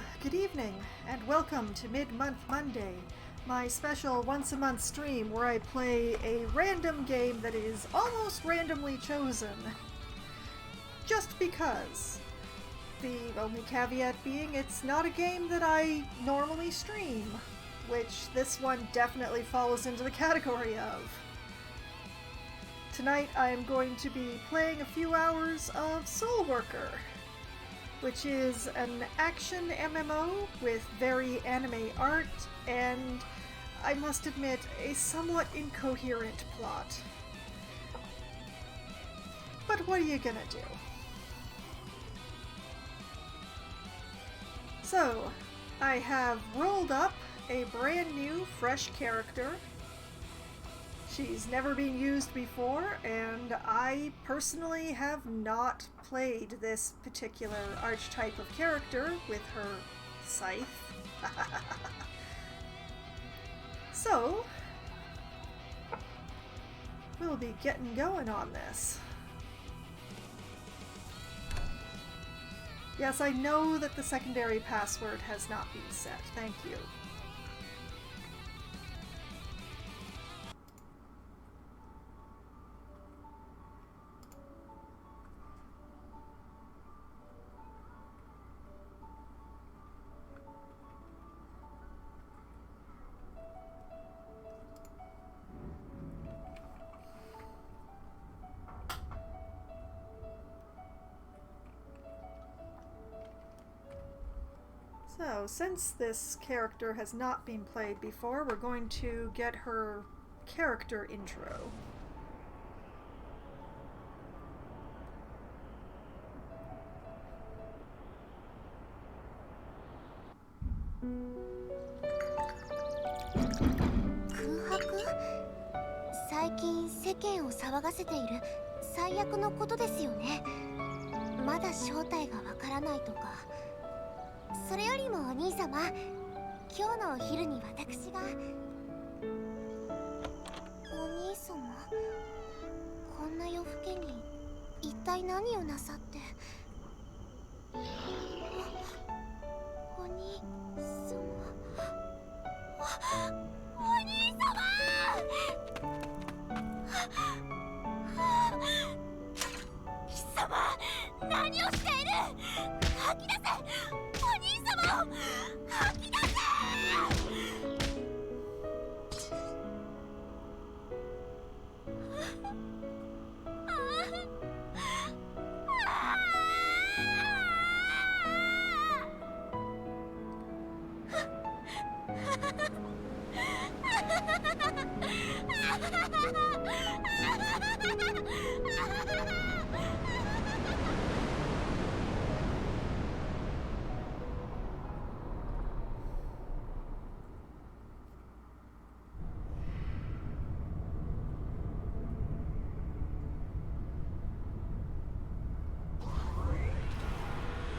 Hello, good evening, and welcome to Mid-Month Monday, my special once-a-month stream where I play a random game that is almost randomly chosen. Just because. The only caveat being it's not a game that I normally stream, which this one definitely falls into the category of. Tonight I am going to be playing a few hours of SoulWorker, which is an action MMO with very anime art and, I must admit, a somewhat incoherent plot. But what are you gonna do? So, I have rolled up a brand new, fresh character. She's never been used before, and I personally have not played this particular archetype of character with her scythe. So, we'll be getting going on this. Yes, I know that the secondary password has not been set. Thank you. So, since this character has not been played before, we're going to get her character intro.最近世間を騒がせている最悪のことですよね。まだ正体がわからないとか。それよりもお兄様、今日のお昼に私が。お兄様、こんな夜更けに一体何をなさって。お兄様、お兄様。貴様、何をしている。吐き出せ。お兄様を吐き出せ。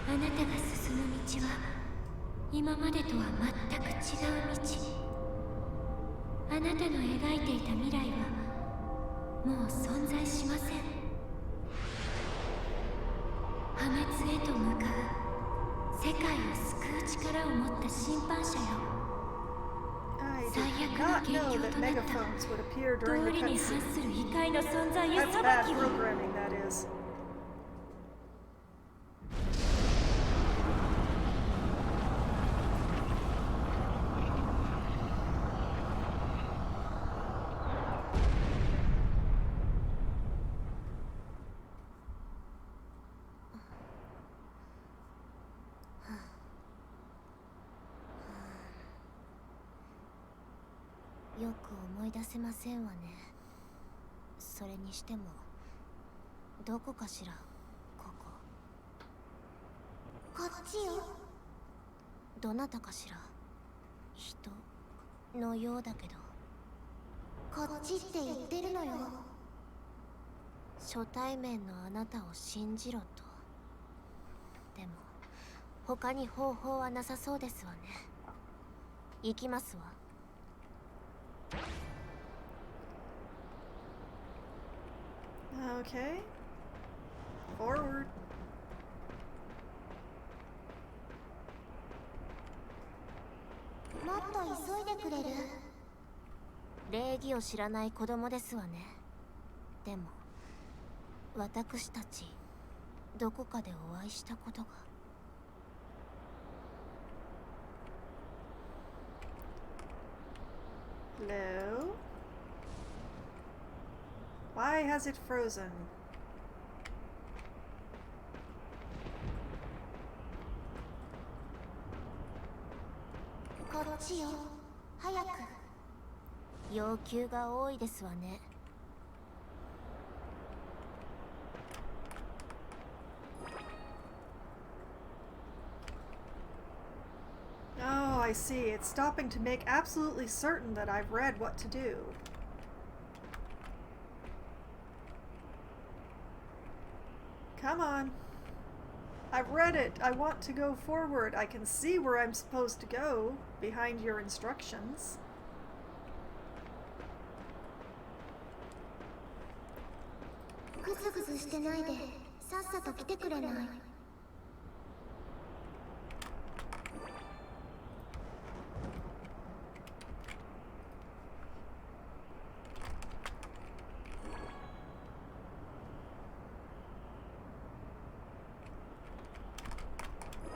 あなたが進む道は今までとは全く違う道。あなたの描いていた未来はもう存在しません。破滅へと向かう世界を救う力を持った審判者よ。最悪の元凶となった道理に反する異界の存在や裁きを。よく思い出せませんわね。それにしてもどこかしら、ここ。こっちよ。どなたかしら。人のようだけど。こっちって言ってるのよ。初対面のあなたを信じろと。でも他に方法はなさそうですわね。行きますわ。Okay. Forward. もっと急いでくれる？礼儀を知らない子供ですわね。でも私たちどこかでお会いしたことが。Hello? Why has it frozen? こっちよ、早く。要求が多いですわね。Oh, I see. It's stopping to make absolutely certain that I've read what to do. Come on. I've read it. I want to go forward. I can see where I'm supposed to go behind your instructions. グズグズしてないで、さっさと来てくれない？も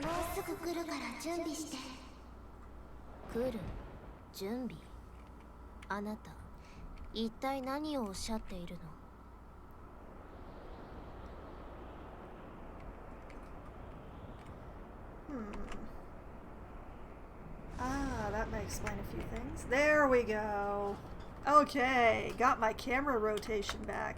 うすぐ来るから準備して。来る？準備？あなた、一体何をおっしゃっているの？Ah, that may explain a few things. There we go. Okay, got my camera rotation back.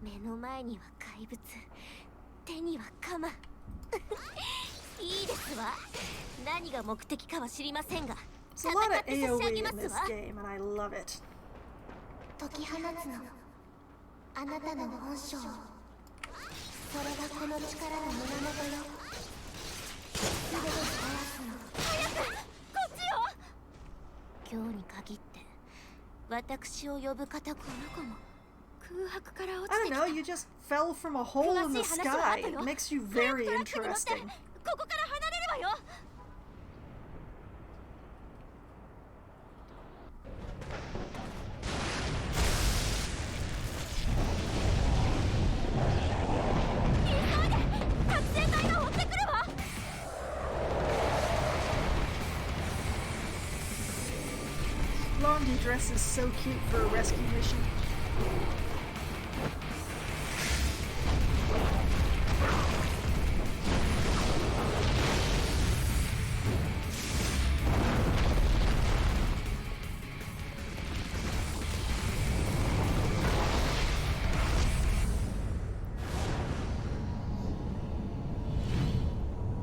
目の前には怪物、手には鎌。いいですわ。何が目的かは知りませんが、 There's a lot of AoE in this game, and I love it. 解き放つの、あなたの本性。それがこの力の源よ。全てを絶やすの。早く、こっちよ。今日に限って私を呼ぶ方、この子も空白から落ち I てき don't た。 know, you just fell from a hole in the sky. It makes you very interesting. ここから離れるわよ。急いで、作戦隊が追ってくるわ。Blondie dress is so cute for a rescue mission. "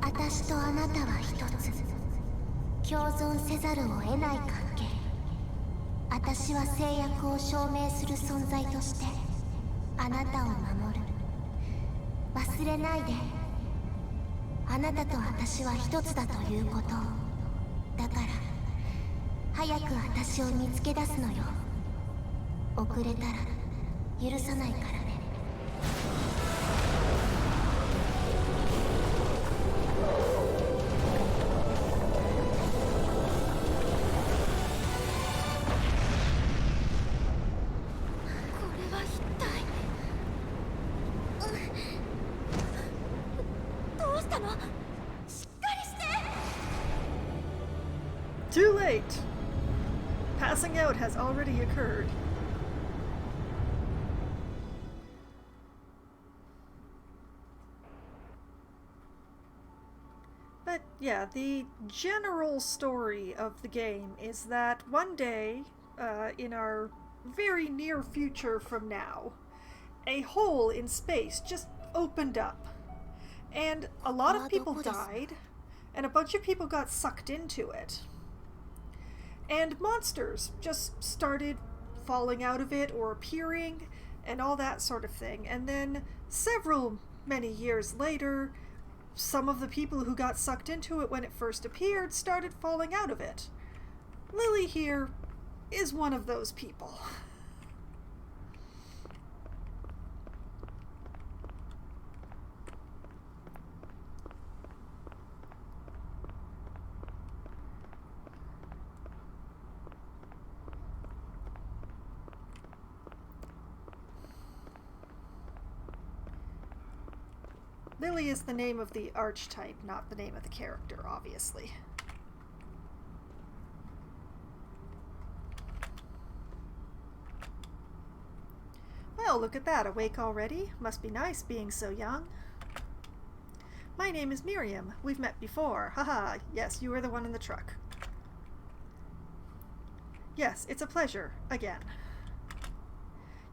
私とあなたは一つ、共存せざるを得ない関係。私は制約を証明する存在としてあなたを守る。忘れないで、あなたと私は一つだということを。だから早く私を見つけ出すのよ。遅れたら許さないからね。Too late! Passing out has already occurred. But yeah, the general story of the game is that one day, in our very near future from now, a hole in space just opened up. And a lot of people died, and a bunch of people got sucked into it. And monsters just started falling out of it or appearing and all that sort of thing. And then many years later, some of the people who got sucked into it when it first appeared started falling out of it. Lily here is one of those people. Lily is the name of the archetype, not the name of the character, obviously. Well, look at that, awake already? Must be nice being so young. My name is Miriam. We've met before. Haha, yes, you were the one in the truck. Yes, it's a pleasure, again.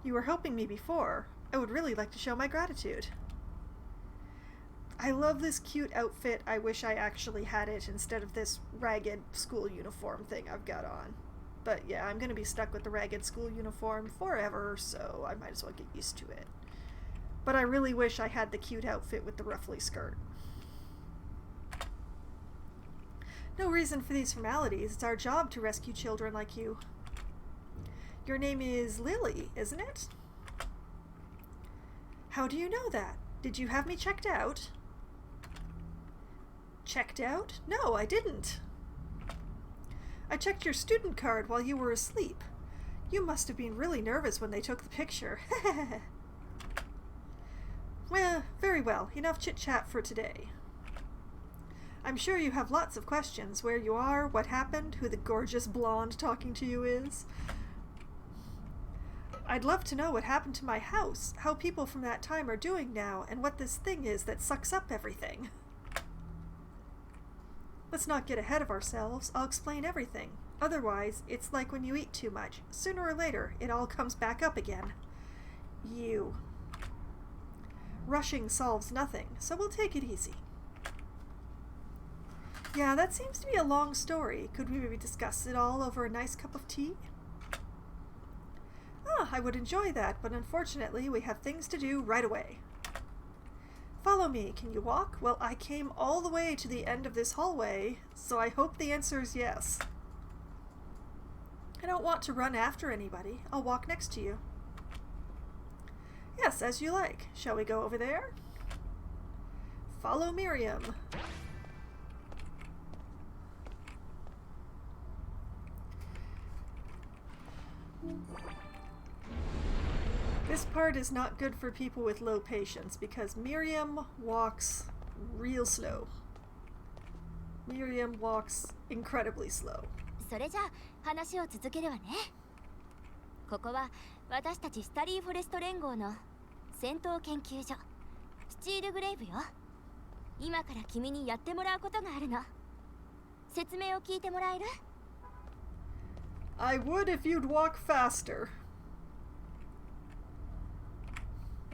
You were helping me before. I would really like to show my gratitude. I love this cute outfit. I wish I actually had it instead of this ragged school uniform thing I've got on. But yeah, I'm going to be stuck with the ragged school uniform forever, so I might as well get used to it. But I really wish I had the cute outfit with the ruffly skirt. No reason for these formalities. It's our job to rescue children like you. Your name is Lily, isn't it? How do you know that? Did you have me checked out? Checked out? No, I didn't. I checked your student card while you were asleep. You must have been really nervous when they took the picture. Well, very well. Enough chit-chat for today. I'm sure you have lots of questions. Where you are, what happened, who the gorgeous blonde talking to you is. I'd love to know what happened to my house, how people from that time are doing now, and what this thing is that sucks up everything. Let's not get ahead of ourselves. I'll explain everything. Otherwise, it's like when you eat too much. Sooner or later, it all comes back up again. You. Rushing solves nothing, so we'll take it easy. Yeah, that seems to be a long story. Could we maybe discuss it all over a nice cup of tea? Ah, I would enjoy that, but unfortunately we have things to do right away. Follow me. Can you walk? Well, I came all the way to the end of this hallway, so I hope the answer is yes. I don't want to run after anybody. I'll walk next to you. Yes, as you like. Shall we go over there? Follow Miriam. This part is not good for people with low patience because Miriam walks real slow. Miriam walks incredibly slow. それじゃあ話を続けるわね。ここは私たちスタディフォレスト連合の戦闘研究所スチールグレイブよ。今から君にやってもらうことがあるの。説明を聞いてもらえる？ I would if you'd walk faster.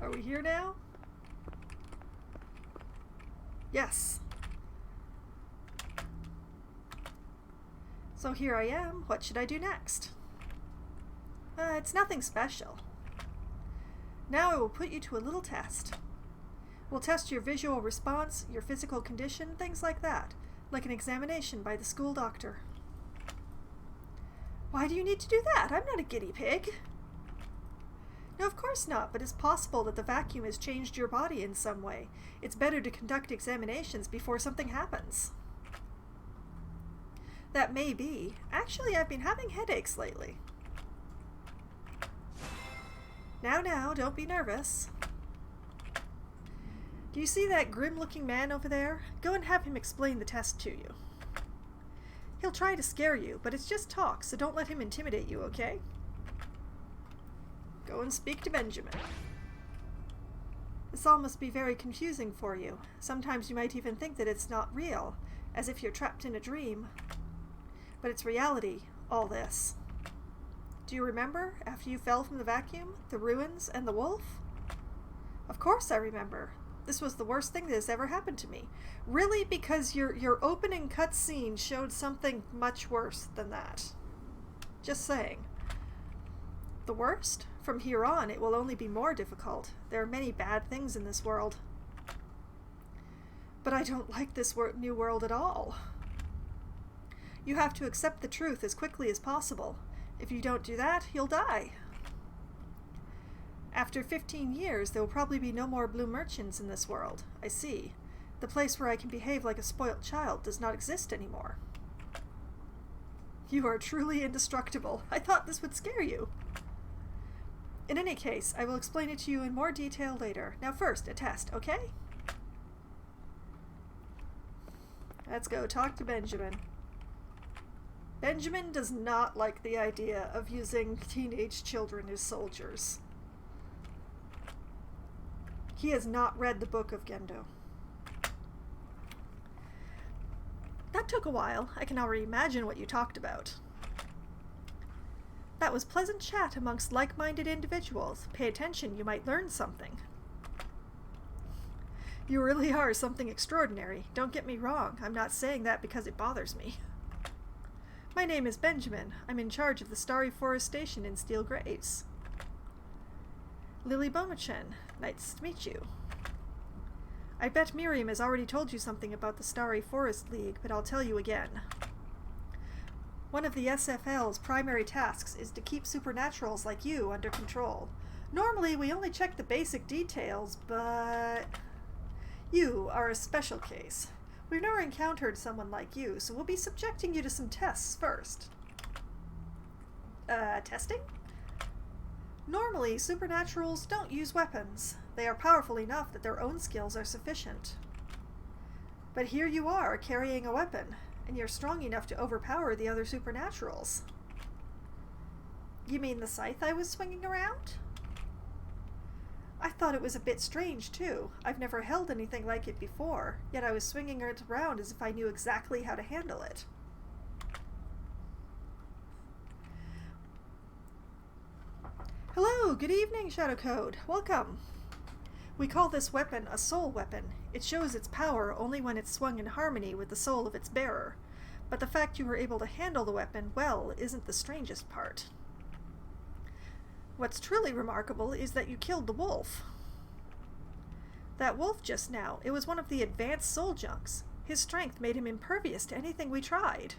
Are we here now? Yes. So here I am. What should I do next? It's nothing special. Now I will put you to a little test. We'll test your visual response, your physical condition, things like that, like an examination by the school doctor. Why do you need to do that? I'm not a guinea pig. No, of course not, but it's possible that the vacuum has changed your body in some way. It's better to conduct examinations before something happens. That may be. Actually, I've been having headaches lately. Now, don't be nervous. Do you see that grim-looking man over there? Go and have him explain the test to you. He'll try to scare you, but it's just talk, so don't let him intimidate you, okay? Go and speak to Benjamin. This all must be very confusing for you. Sometimes you might even think that it's not real, as if you're trapped in a dream. But it's reality, all this. Do you remember, after you fell from the vacuum, the ruins, and the wolf? Of course I remember. This was the worst thing that has ever happened to me. Really, because your opening cutscene showed something much worse than that. Just saying. The worst? From here on, it will only be more difficult. There are many bad things in this world. But I don't like this new world at all. You have to accept the truth as quickly as possible. If you don't do that, you'll die. After 15 years, there will probably be no more blue merchants in this world. I see. The place where I can behave like a spoilt child does not exist anymore. You are truly indestructible. I thought this would scare you. In any case, I will explain it to you in more detail later. Now first, a test, okay? Let's go talk to Benjamin. Benjamin does not like the idea of using teenage children as soldiers. He has not read the book of Gendo. That took a while. I can already imagine what you talked about. That was pleasant chat amongst like-minded individuals. Pay attention, you might learn something. You really are something extraordinary. Don't get me wrong. I'm not saying that because it bothers me. My name is Benjamin. I'm in charge of the Starry Forest Station in Steel Graves. Lily Bomachin, nice to meet you. I bet Miriam has already told you something about the Starry Forest League, but I'll tell you again. One of the SFL's primary tasks is to keep supernaturals like you under control. Normally, we only check the basic details, but you are a special case. We've never encountered someone like you, so we'll be subjecting you to some tests first. Testing? Normally, supernaturals don't use weapons. They are powerful enough that their own skills are sufficient. But here you are, carrying a weapon, and you're strong enough to overpower the other supernaturals. You mean the scythe I was swinging around? I thought it was a bit strange, too. I've never held anything like it before, yet I was swinging it around as if I knew exactly how to handle it. Hello, good evening, Shadow Code. Welcome. We call this weapon a soul weapon. It shows its power only when it's swung in harmony with the soul of its bearer. But the fact you were able to handle the weapon well isn't the strangest part. What's truly remarkable is that you killed the wolf. That wolf just now, it was one of the advanced soul junks. His strength made him impervious to anything we tried.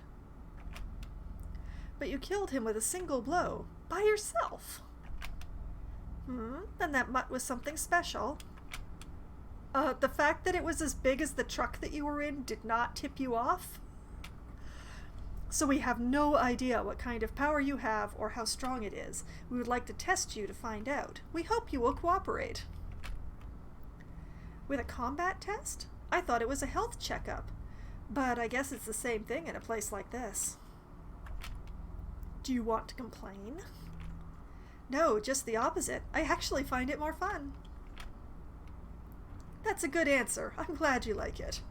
But you killed him with a single blow, by yourself. Then that mutt was something special. The fact that it was as big as the truck that you were in did not tip you off. So we have no idea what kind of power you have or how strong it is. We would like to test you to find out. We hope you will cooperate. With a combat test? I thought it was a health checkup. But I guess it's the same thing in a place like this. Do you want to complain? No, just the opposite. I actually find it more fun. That's a good answer. I'm glad you like it.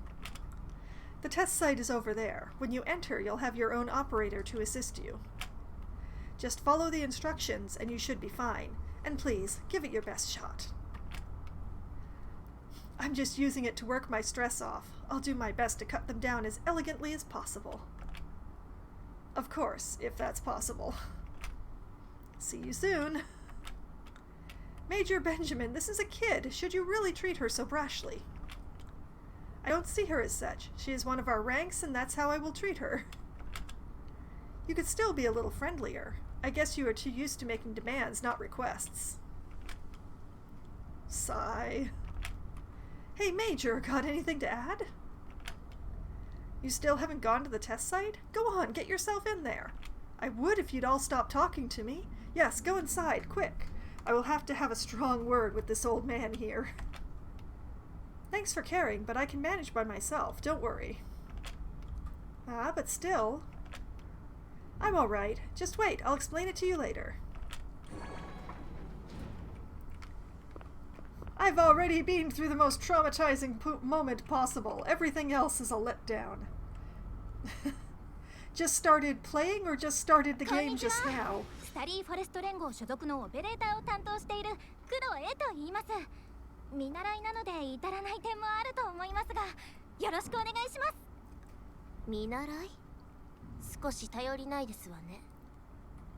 The test site is over there. When you enter, you'll have your own operator to assist you. Just follow the instructions and you should be fine. And please, give it your best shot. I'm just using it to work my stress off. I'll do my best to cut them down as elegantly as possible. Of course, if that's possible. See you soon. Major Benjamin, this is a kid. Should you really treat her so brashly? I don't see her as such. She is one of our ranks, and that's how I will treat her. You could still be a little friendlier. I guess you are too used to making demands, not requests. Sigh. Hey, Major, got anything to add? You still haven't gone to the test site? Go on, get yourself in there. I would if you'd all stop talking to me. Yes, go inside, quick. I will have to have a strong word with this old man here. Thanks for caring, but I can manage by myself, don't worry. But still. I'm all right. Just wait, I'll explain it to you later. I've already been through the most traumatizing moment possible. Everything else is a letdown. Just started playing or just started the game just now? スタリーフォレスト連合所属のオペレーターを担当している工藤絵と言います。見習いなので至らない点もあると思いますが、よろしくお願いします。見習い？少し頼りないですわね。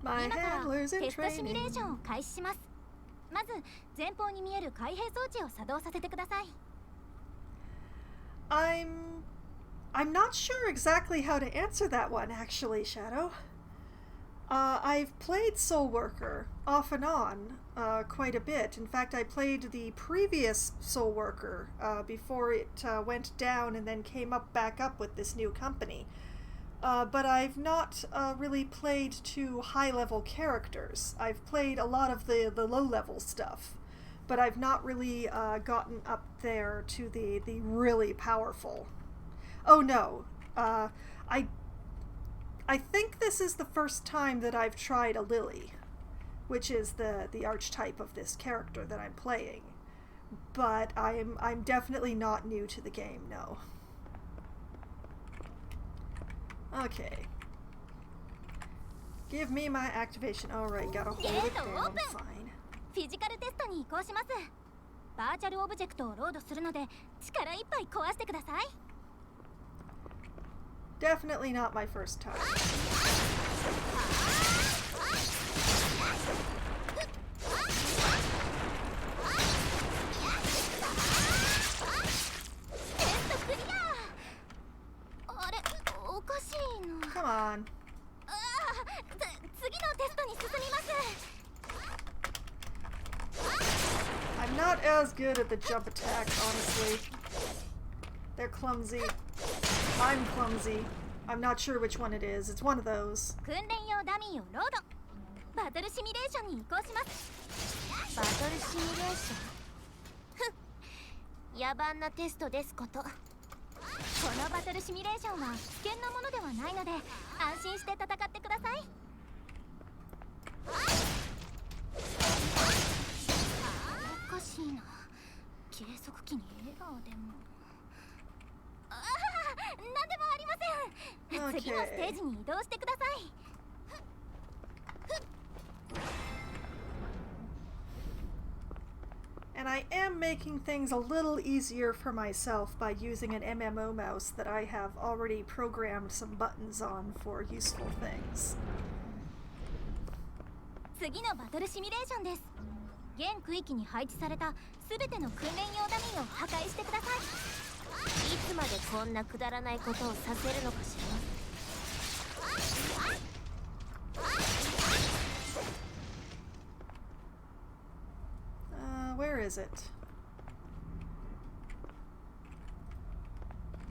今からテストシミュレーションを開始します。まず前方に見える開閉装置を作動させてください。I'm not sure exactly how to answer that one, actually, Shadow. I've played SoulWorker off and on quite a bit. In fact, I played the previous SoulWorker before it went down and then came back up with this new company. But I've not really played to high-level characters. I've played a lot of the low-level stuff, but I've not really gotten up there to the really powerful. Oh no, I think this is the first time that I've tried a Lily, which is the archetype of this character that I'm playing. But I'm definitely not new to the game, no. Okay. Give me my activation. Alright, gotta hold it down. Fine. フィジカルテストに移行します。バーチャルオブジェクトをロードするので力いっぱい壊してください。Definitely not my first time. Come on. I'm not as good at the jump attack, honestly. They're clumsy. I'm clumsy. I'm not sure which one it is. It's one of those. 訓練用ダミーをロード。バトルシミュレーションに移行します。バトルシミュレーション。野蛮なテストですこと。このバトルシミュレーションは危険なものではないので安心して戦ってください。おかしいな。計測器にエラーでも。何でもありません。次のステージに移動してください。And I am making things a little easier for myself by using an MMO mouse that I have already programmed some buttons on for useful things. 次のバトルシミュレーションです。現区域に配置されたすべての訓練用ダミーを破壊してください。いつまでこんなくだらないことをさせるのかしら。Where is it?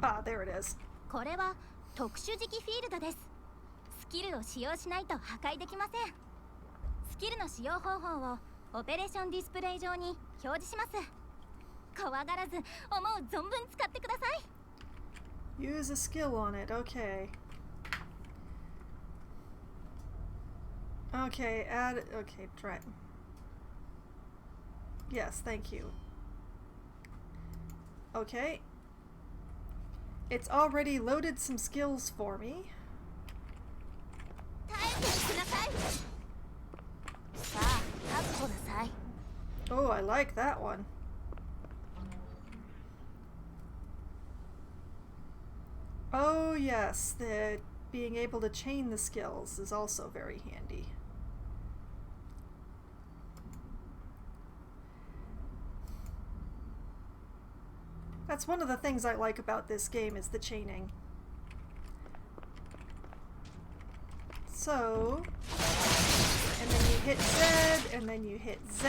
Ah, there it is. これは特殊磁気フィールドです。スキルを使用しないと破壊できません。スキルの使用方法をオペレーションディスプレイ上に表示します。怖がらず思う存分使ってください。Use a skill on it. Okay. Okay, add. Okay, try. Yes, thank you. Okay. It's already loaded some skills for me. Oh, I like that one. Oh yes, the being able to chain the skills is also very handy. That's one of the things I like about this game is the chaining. So, and then you hit Z, and then you hit Z.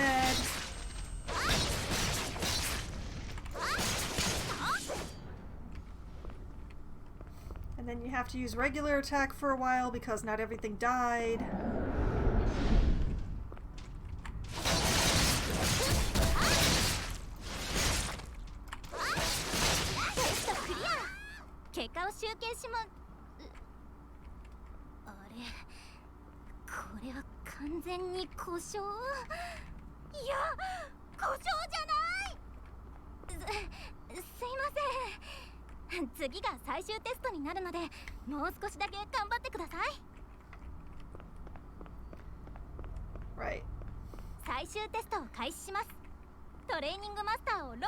And then you have to use regular attack for a while because not everything died. Right. 最終テストを開始します。トレーニングマスターをロー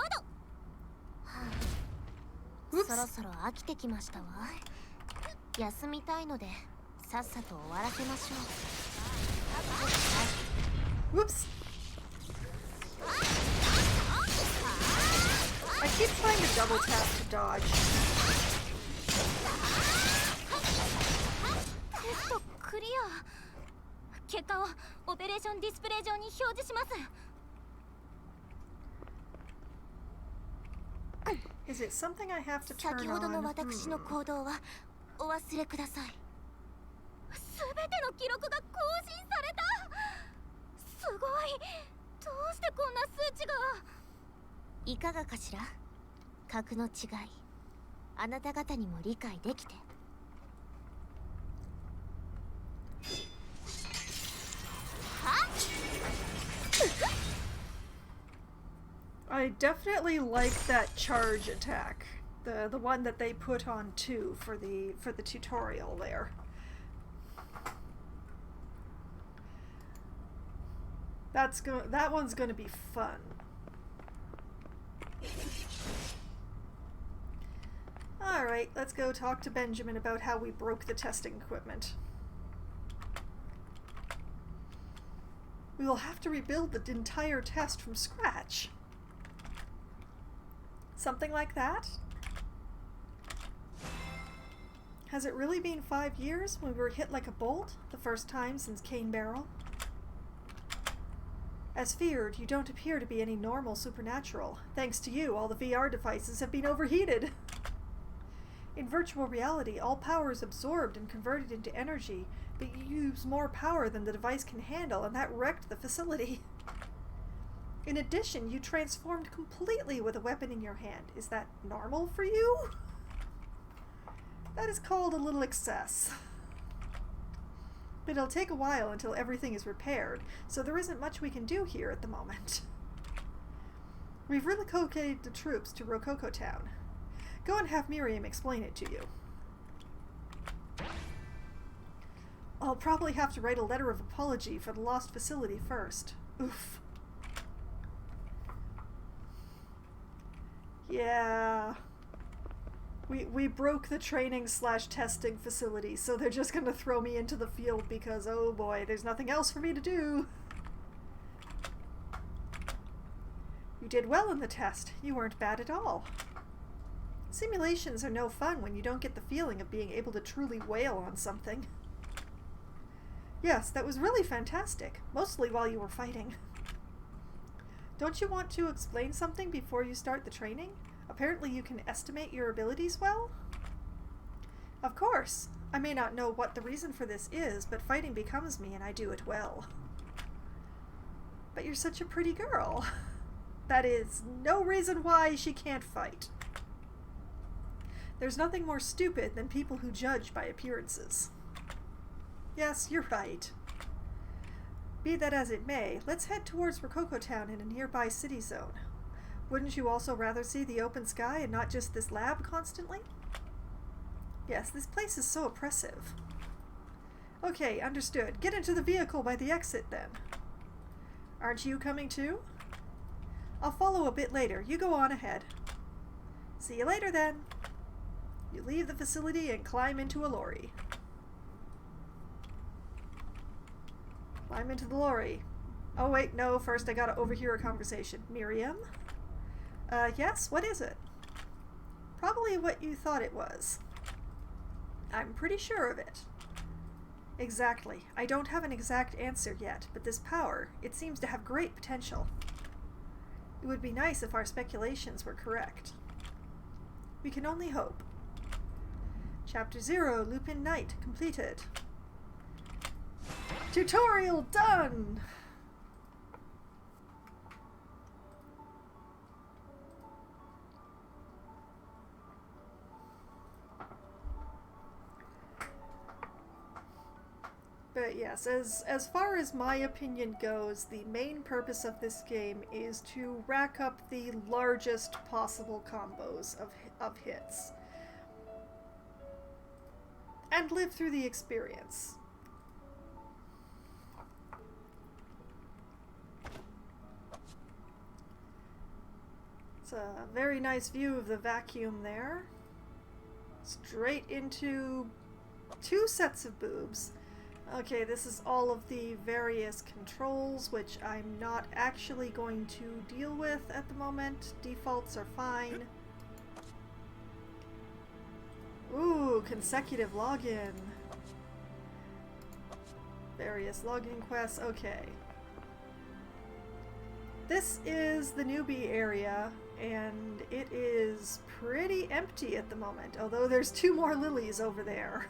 ド。そろそろ飽きてきましたわ。休みたいのでさっさと終わらせましょう。 Whoops. I keep trying to double tap to dodge. テストクリア。結果をオペレーションディスプレイ上に表示します。 Is it something I have to turn 先ほどの on? 私の行動はお忘れください。すべての記録が更新された。すごい。どうしてこんな数値が。いかがかしら。格の違い、あなた方にも理解できて。 I definitely like that charge attack, the one that they put on 2 for the tutorial there. That one's gonna be fun. All right, let's go talk to Benjamin about how we broke the testing equipment. We will have to rebuild the entire test from scratch. Something like that? Has it really been 5 years when we were hit like a bolt, the first time since Cane Barrel? As feared, you don't appear to be any normal supernatural. Thanks to you, all the VR devices have been overheated. In virtual reality, all power is absorbed and converted into energy, but you use more power than the device can handle, and that wrecked the facility. In addition, you transformed completely with a weapon in your hand. Is that normal for you? That is called a little excess. But it'll take a while until everything is repaired, so there isn't much we can do here at the moment. We've relocated the troops to Rococo Town. Go and have Miriam explain it to you. I'll probably have to write a letter of apology for the lost facility first. Oof. Yeah. We broke the training/testing facility, so they're just gonna throw me into the field because, oh boy, there's nothing else for me to do. You did well in the test. You weren't bad at all. Simulations are no fun when you don't get the feeling of being able to truly wail on something. Yes, that was really fantastic, mostly while you were fighting. Don't you want to explain something before you start the training? Apparently you can estimate your abilities well? Of course. I may not know what the reason for this is, but fighting becomes me and I do it well. But you're such a pretty girl. That is no reason why she can't fight. There's nothing more stupid than people who judge by appearances. Yes, you're right. Be that as it may, let's head towards Rococo Town in a nearby city zone. Wouldn't you also rather see the open sky and not just this lab constantly? Yes, this place is so oppressive. Okay, understood. Get into the vehicle by the exit then. Aren't you coming too? I'll follow a bit later. You go on ahead. See you later then. You leave the facility and climb into a lorry. Climb into the lorry. Oh wait, no, first I gotta overhear a conversation. Miriam? Yes, what is it? Probably what you thought it was. I'm pretty sure of it. Exactly. I don't have an exact answer yet, but this power, it seems to have great potential. It would be nice if our speculations were correct. We can only hope. Chapter 0, Lupin Knight, completed. Tutorial done! But yes, as far as my opinion goes, the main purpose of this game is to rack up the largest possible combos of hits. And live through the experience. It's a very nice view of the vacuum there. Straight into 2 sets of boobs. Okay, this is all of the various controls, which I'm not actually going to deal with at the moment. Defaults are fine. Ooh, consecutive login. Various login quests, okay. This is the Newbie Area, and it is pretty empty at the moment, although there's 2 more lilies over there.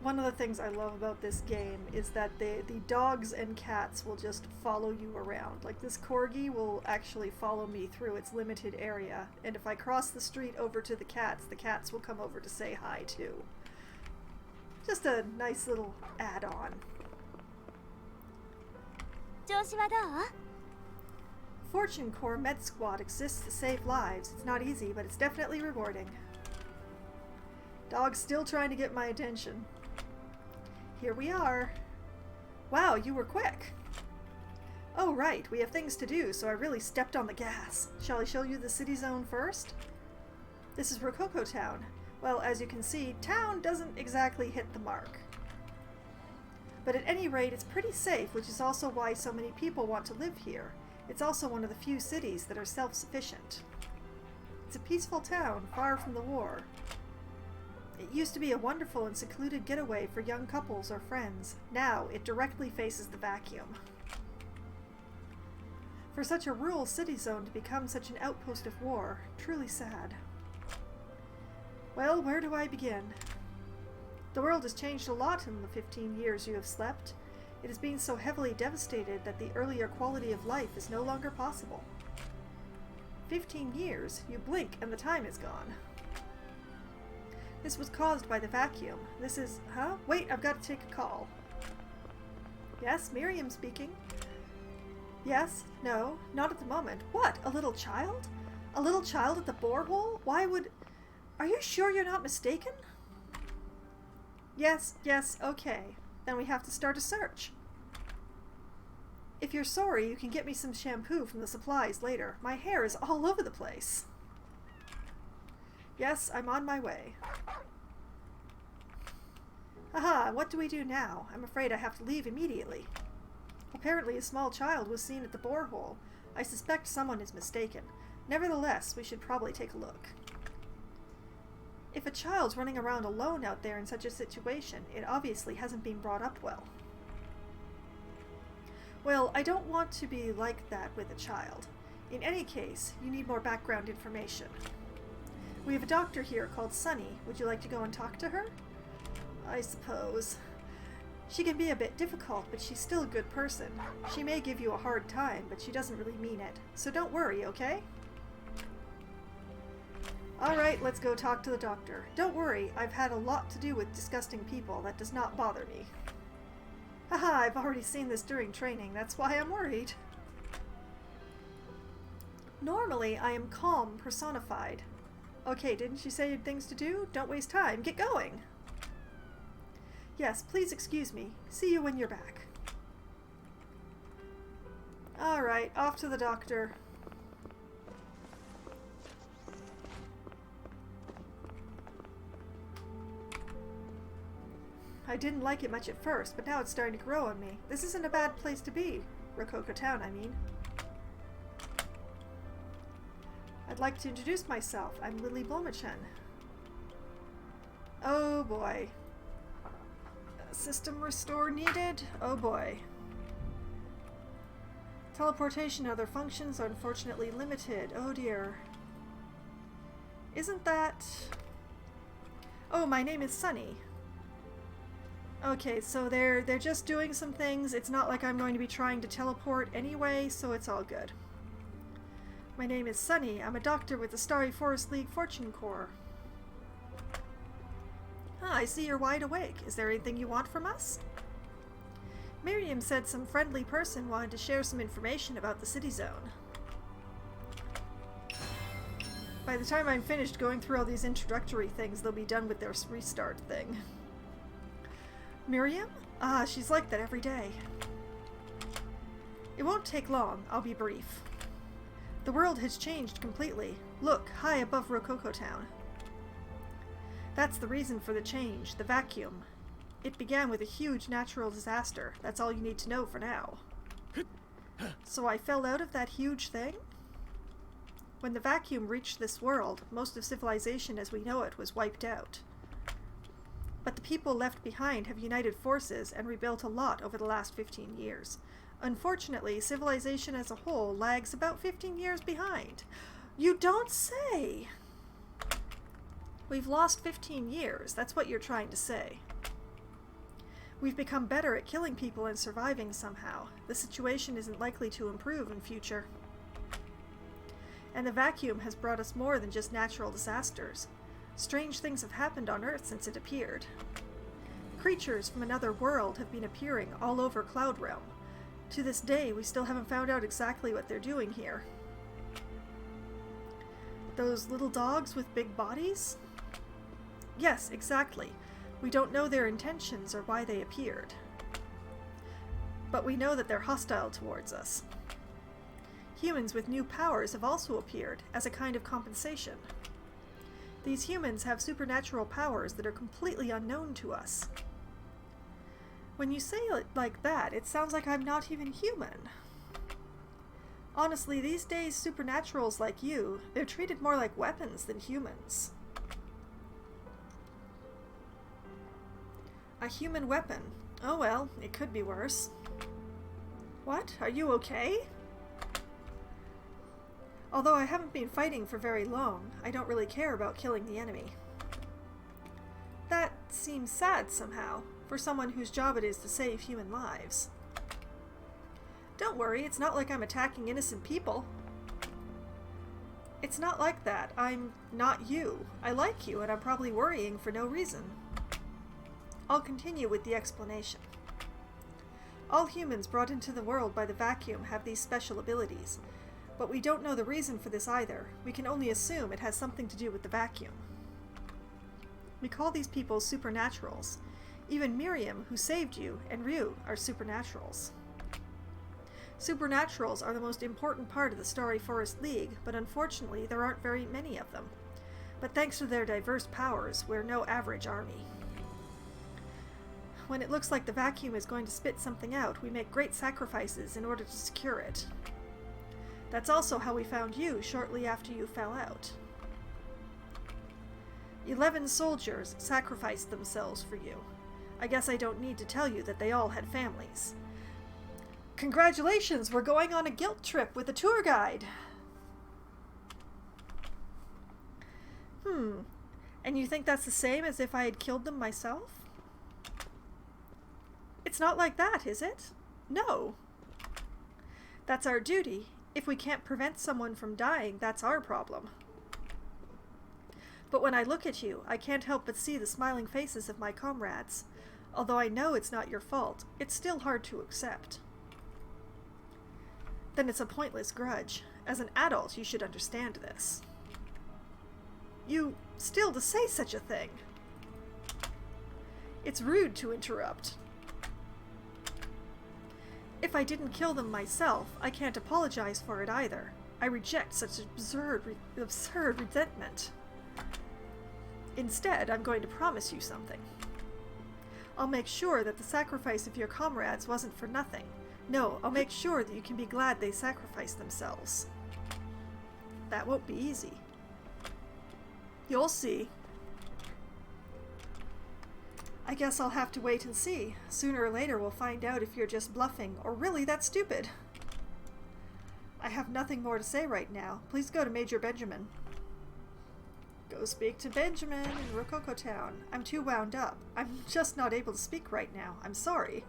One of the things I love about this game is that the dogs and cats will just follow you around. Like, this corgi will actually follow me through its limited area, and if I cross the street over to the cats will come over to say hi too. Just a nice little add-on. Fortune Corps Med Squad exists to save lives. It's not easy, but it's definitely rewarding. Dog's still trying to get my attention. Here we are. Wow, you were quick. Oh right, we have things to do, so I really stepped on the gas. Shall I show you the city zone first? This is Rococo Town. Well, as you can see, town doesn't exactly hit the mark. But at any rate, it's pretty safe, which is also why so many people want to live here. It's also one of the few cities that are self-sufficient. It's a peaceful town, far from the war. It used to be a wonderful and secluded getaway for young couples or friends. Now, it directly faces the vacuum. For such a rural city zone to become such an outpost of war, truly sad. Well, where do I begin? The world has changed a lot in the 15 years you have slept. It has been so heavily devastated that the earlier quality of life is no longer possible. 15 years, you blink and the time is gone. This was caused by the vacuum. This is... Huh? Wait, I've got to take a call. Yes, Miriam speaking. Yes? No? Not at the moment. What? A little child? A little child at the borehole? Why would... Are you sure you're not mistaken? Yes, okay. Then we have to start a search. If you're sorry, you can get me some shampoo from the supplies later. My hair is all over the place. Yes, I'm on my way. Aha, what do we do now? I'm afraid I have to leave immediately. Apparently a small child was seen at the borehole. I suspect someone is mistaken. Nevertheless, we should probably take a look. If a child's running around alone out there in such a situation, it obviously hasn't been brought up well. Well, I don't want to be like that with a child. In any case, you need more background information. We have a doctor here called Sunny. Would you like to go and talk to her? I suppose. She can be a bit difficult, but she's still a good person. She may give you a hard time, but she doesn't really mean it. So don't worry, okay? Alright, let's go talk to the doctor. Don't worry, I've had a lot to do with disgusting people. That does not bother me. Haha, I've already seen this during training. That's why I'm worried. Normally, I am calm personified. Okay, didn't you say you had things to do? Don't waste time. Get going! Yes, please excuse me. See you when you're back. Alright, off to the doctor. I didn't like it much at first, but now it's starting to grow on me. This isn't a bad place to be. Rococo Town, I mean. I'd like to introduce myself. I'm Lily Blomachan. Oh boy. System restore needed? Oh boy. Teleportation and other functions are unfortunately limited. Oh dear. Isn't that... Oh, my name is Sunny. Okay, so they're just doing some things. It's not like I'm going to be trying to teleport anyway, so it's all good. My name is Sunny. I'm a doctor with the Starry Forest League Fortune Corps. Ah, I see you're wide awake. Is there anything you want from us? Miriam said some friendly person wanted to share some information about the city zone. By the time I'm finished going through all these introductory things, they'll be done with their restart thing. Miriam? Ah, she's like that every day. It won't take long. I'll be brief. The world has changed completely. Look, high above Rococo Town. That's the reason for the change, the vacuum. It began with a huge natural disaster. That's all you need to know for now. So I fell out of that huge thing? When the vacuum reached this world, most of civilization as we know it was wiped out. But the people left behind have united forces and rebuilt a lot over the last 15 years. Unfortunately, civilization as a whole lags about 15 years behind. You don't say! We've lost 15 years, that's what you're trying to say. We've become better at killing people and surviving somehow. The situation isn't likely to improve in future. And the vacuum has brought us more than just natural disasters. Strange things have happened on Earth since it appeared. Creatures from another world have been appearing all over Cloud Realm. To this day, we still haven't found out exactly what they're doing here. Those little dogs with big bodies? Yes, exactly. We don't know their intentions or why they appeared. But we know that they're hostile towards us. Humans with new powers have also appeared as a kind of compensation. These humans have supernatural powers that are completely unknown to us. When you say it like that, it sounds like I'm not even human. Honestly, these days, supernaturals like you, they're treated more like weapons than humans. A human weapon. Oh well, it could be worse. What? Are you okay? Although I haven't been fighting for very long, I don't really care about killing the enemy. That seems sad somehow, for someone whose job it is to save human lives. Don't worry, it's not like I'm attacking innocent people. It's not like that. I'm not you. I like you, and I'm probably worrying for no reason. I'll continue with the explanation. All humans brought into the world by the vacuum have these special abilities, but we don't know the reason for this either. We can only assume it has something to do with the vacuum. We call these people supernaturals. Even Miriam, who saved you, and Ryu are supernaturals. Supernaturals are the most important part of the Starry Forest League, but unfortunately there aren't very many of them. But thanks to their diverse powers, we're no average army. When it looks like the vacuum is going to spit something out, we make great sacrifices in order to secure it. That's also how we found you shortly after you fell out. 11 soldiers sacrificed themselves for you. I guess I don't need to tell you that they all had families. Congratulations, we're going on a guilt trip with a tour guide. And you think that's the same as if I had killed them myself? It's not like that, is it? No. That's our duty. If we can't prevent someone from dying, that's our problem. But when I look at you, I can't help but see the smiling faces of my comrades. Although I know it's not your fault, it's still hard to accept. Then it's a pointless grudge. As an adult, you should understand this. You still to say such a thing. It's rude to interrupt. If I didn't kill them myself, I can't apologize for it either. I reject such absurd resentment. Instead, I'm going to promise you something. I'll make sure that the sacrifice of your comrades wasn't for nothing. No, I'll make sure that you can be glad they sacrificed themselves. That won't be easy. You'll see. I guess I'll have to wait and see. Sooner or later we'll find out if you're just bluffing or really that stupid. I have nothing more to say right now. Please go to Major Benjamin. Go speak to Benjamin in Rococo Town. I'm too wound up. I'm just not able to speak right now. I'm sorry.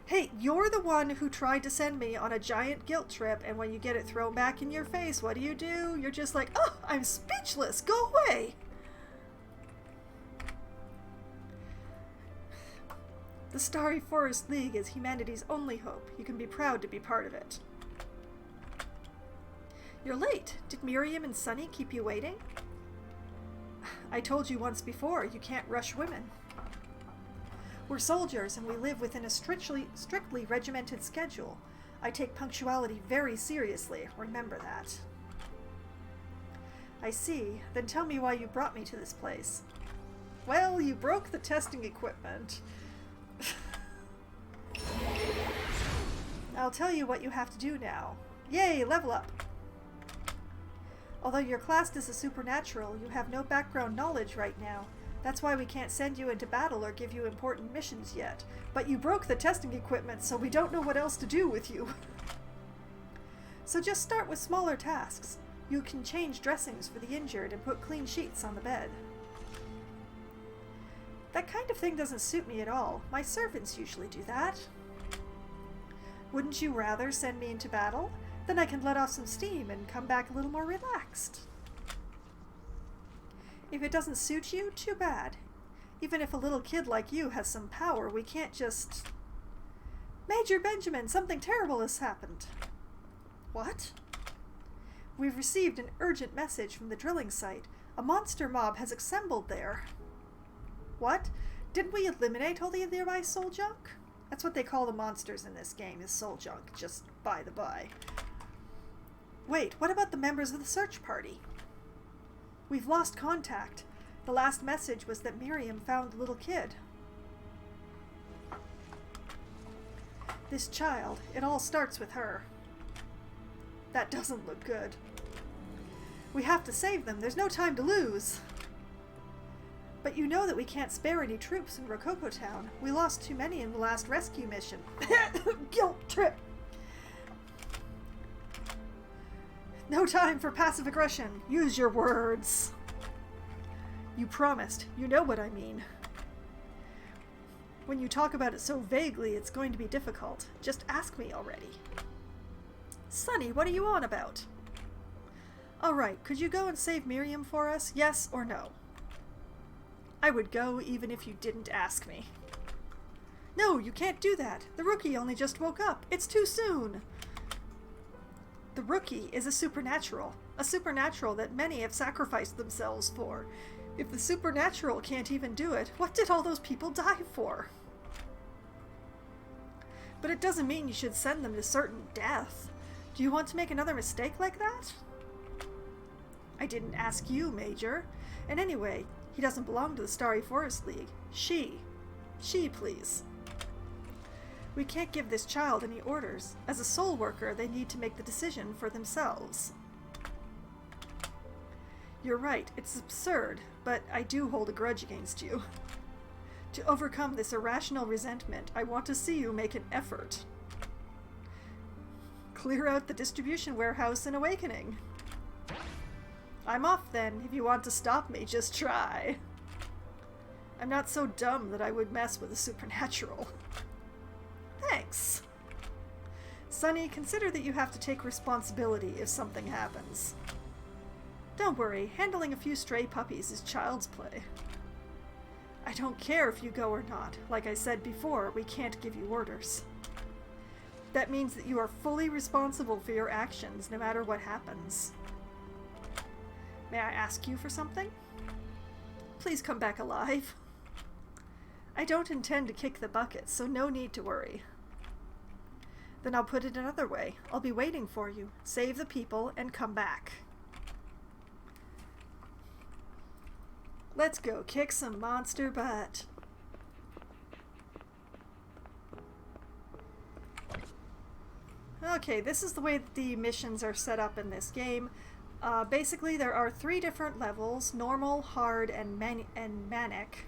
Hey, you're the one who tried to send me on a giant guilt trip, and when you get it thrown back in your face, what do? You're just like, oh, I'm speechless. Go away. The Starry Forest League is humanity's only hope. You can be proud to be part of it. You're late. Did Miriam and Sunny keep you waiting? I told you once before, you can't rush women. We're soldiers and we live within a strictly regimented schedule. I take punctuality very seriously, remember that. I see. Then tell me why you brought me to this place. Well, you broke the testing equipment. I'll tell you what you have to do now. Yay, level up! Although you're classed as a supernatural, you have no background knowledge right now. That's why we can't send you into battle or give you important missions yet. But you broke the testing equipment, so we don't know what else to do with you. So just start with smaller tasks. You can change dressings for the injured and put clean sheets on the bed. That kind of thing doesn't suit me at all. My servants usually do that. Wouldn't you rather send me into battle? Then I can let off some steam and come back a little more relaxed. If it doesn't suit you, too bad. Even if a little kid like you has some power, we can't just... Major Benjamin, something terrible has happened. What? We've received an urgent message from the drilling site. A monster mob has assembled there. What? Didn't we eliminate all the nearby soul junk? That's what they call the monsters in this game, is soul junk, just by the by. Wait, what about the members of the search party? We've lost contact. The last message was that Miriam found the little kid. This child, it all starts with her. That doesn't look good. We have to save them. There's no time to lose. But you know that we can't spare any troops in Rococo Town. We lost too many in the last rescue mission. Guilt trip. No time for passive aggression. Use your words. You promised. You know what I mean. When you talk about it so vaguely, it's going to be difficult. Just ask me already. Sonny, what are you on about? Alright, could you go and save Miriam for us? Yes or no? I would go even if you didn't ask me. No, you can't do that. The rookie only just woke up. It's too soon. The rookie is a supernatural that many have sacrificed themselves for. If the supernatural can't even do it, what did all those people die for? But it doesn't mean you should send them to certain death. Do you want to make another mistake like that? I didn't ask you, Major. And anyway, he doesn't belong to the Starry Forest League. She, please. We can't give this child any orders. As a soul worker, they need to make the decision for themselves. You're right, it's absurd, but I do hold a grudge against you. To overcome this irrational resentment, I want to see you make an effort. Clear out the distribution warehouse in Awakening. I'm off then. If you want to stop me, just try. I'm not so dumb that I would mess with a supernatural. Thanks. Sonny, consider that you have to take responsibility if something happens. Don't worry, handling a few stray puppies is child's play. I don't care if you go or not. Like I said before, we can't give you orders. That means that you are fully responsible for your actions, no matter what happens. May I ask you for something? Please come back alive. I don't intend to kick the bucket, so no need to worry. Then I'll put it another way. I'll be waiting for you. Save the people and come back. Let's go kick some monster butt. Okay, this is the way that the missions are set up in this game. Basically, there are 3 different levels: normal, hard, and manic.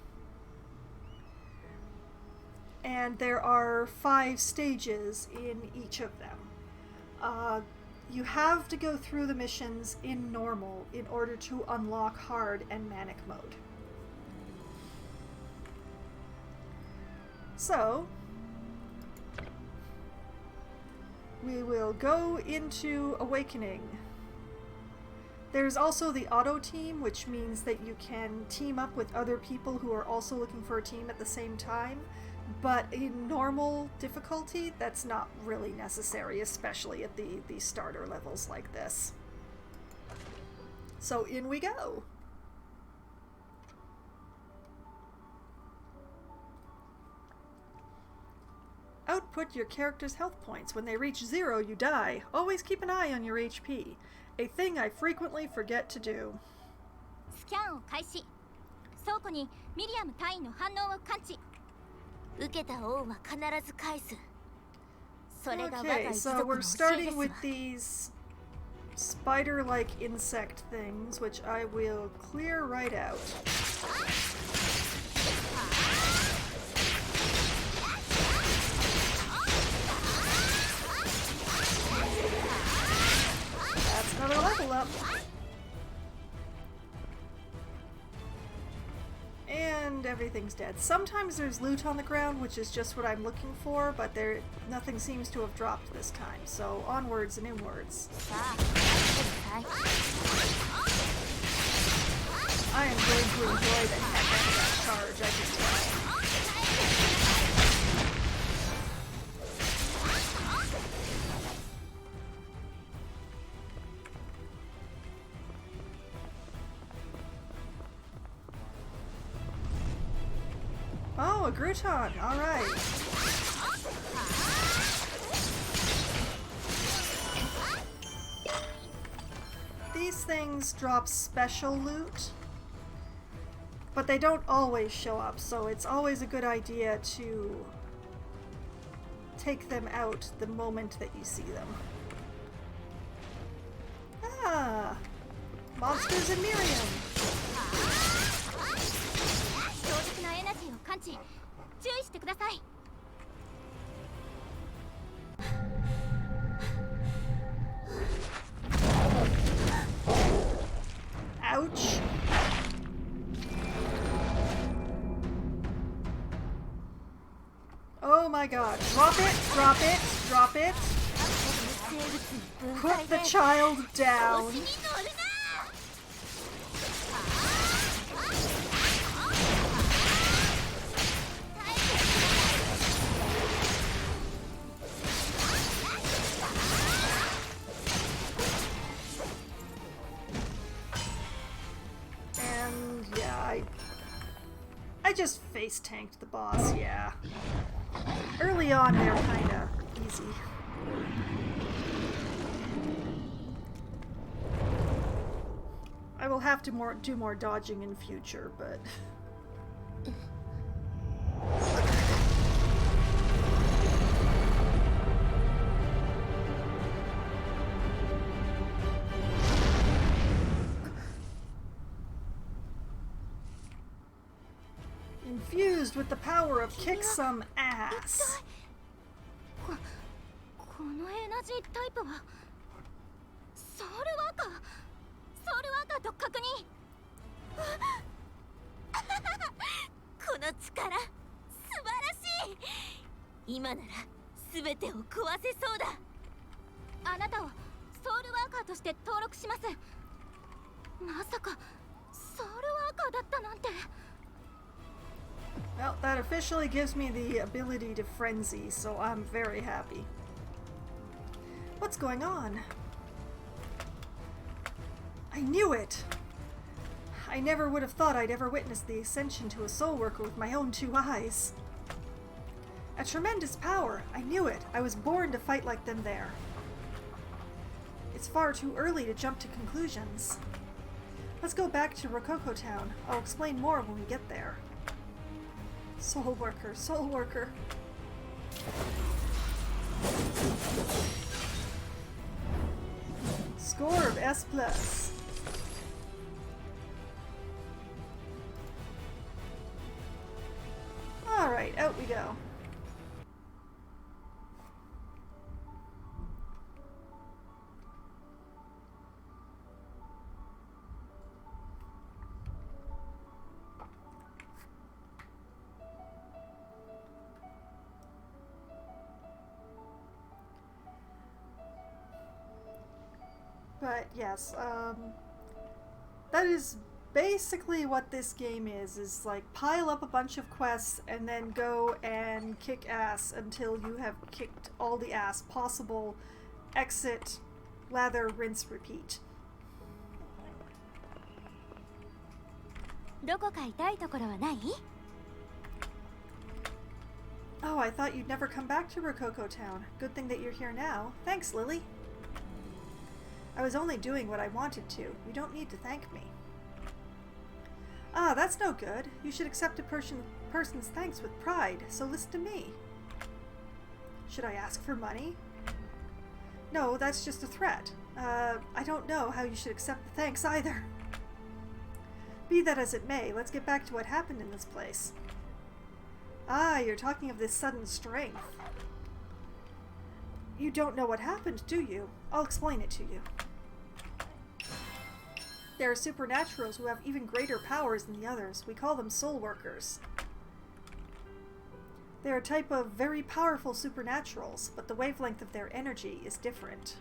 And there are 5 stages in each of them. You have to go through the missions in normal in order to unlock hard and manic mode. So, we will go into Awakening. There's also the auto team, which means that you can team up with other people who are also looking for a team at the same time. But in normal difficulty, that's not really necessary, especially at the starter levels like this. So in we go! output your character's health points. When they reach 0, you die. Always keep an eye on your HP. A thing I frequently forget to do. スキャンを開始。倉庫にミリアム隊員の反応を感知。受けた恩は必ず返す。それが我が Okay, 一 so 族の we're 教えで starting す with わ。 these spider-like insect things, which I will clear right out. That's another level up. And everything's dead. Sometimes there's loot on the ground, which is just what I'm looking for, but nothing seems to have dropped this time. So onwards and inwards. I am going to enjoy the heck out of that charge, I can tell. Oh, a Gruton! Alright. These things drop special loot, but they don't always show up, so it's always a good idea to take them out the moment that you see them. Ah! Monsters in Miriam! 強力なエナジーを感知。注意してください。Ouch! Oh my god. Drop it! Drop it! Drop it! Put the child down! And yeah, I just face tanked the boss, yeah. Early on they're kinda easy. I will have to do more dodging in future, but... Infused with the power of kick some ass. このエナジータイプはソウルワーカー。ソウルワーカーと確認。この力素晴らしい。今なら全てを壊せそうだ。あなたをソウルワーカーとして登録します。まさかソウルワーカーだったなんて。 Well, that officially gives me the ability to frenzy, so I'm very happy. What's going on? I knew it! I never would have thought I'd ever witness the ascension to a SoulWorker with my own 2 eyes. A tremendous power! I knew it! I was born to fight like them there. It's far too early to jump to conclusions. Let's go back to Rococo Town. I'll explain more when we get there. SoulWorker, SoulWorker. Score of S+. Alright, out we go. But yes, that is basically what this game is like pile up a bunch of quests and then go and kick ass until you have kicked all the ass possible. Exit, lather, rinse, repeat. どこか痛いところはない？ Oh, I thought you'd never come back to Rococo Town. Good thing that you're here now. Thanks, Lily. I was only doing what I wanted to. You don't need to thank me. Ah, that's no good. You should accept a person's thanks with pride, so listen to me. Should I ask for money? No, that's just a threat. I don't know how you should accept the thanks either. Be that as it may, let's get back to what happened in this place. Ah, you're talking of this sudden strength. You don't know what happened, do you? I'll explain it to you. There are supernaturals who have even greater powers than the others. We call them SoulWorkers. They are a type of very powerful supernaturals, but the wavelength of their energy is different.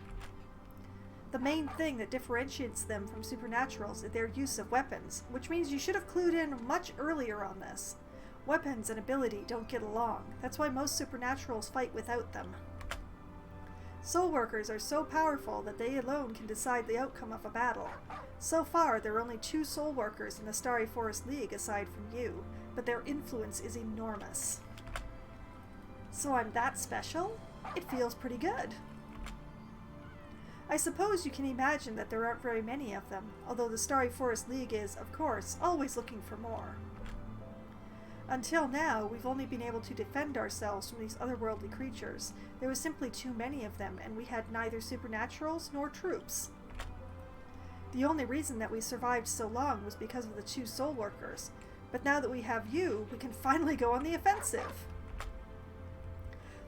The main thing that differentiates them from supernaturals is their use of weapons, which means you should have clued in much earlier on this. Weapons and ability don't get along. That's why most supernaturals fight without them. SoulWorkers are so powerful that they alone can decide the outcome of a battle. So far, there are only 2 SoulWorkers in the Starry Forest League aside from you, but their influence is enormous. So I'm that special? It feels pretty good. I suppose you can imagine that there aren't very many of them, although the Starry Forest League is, of course, always looking for more. Until now, we've only been able to defend ourselves from these otherworldly creatures. There was simply too many of them, and we had neither supernaturals nor troops. The only reason that we survived so long was because of the 2 SoulWorkers, but now that we have you, we can finally go on the offensive.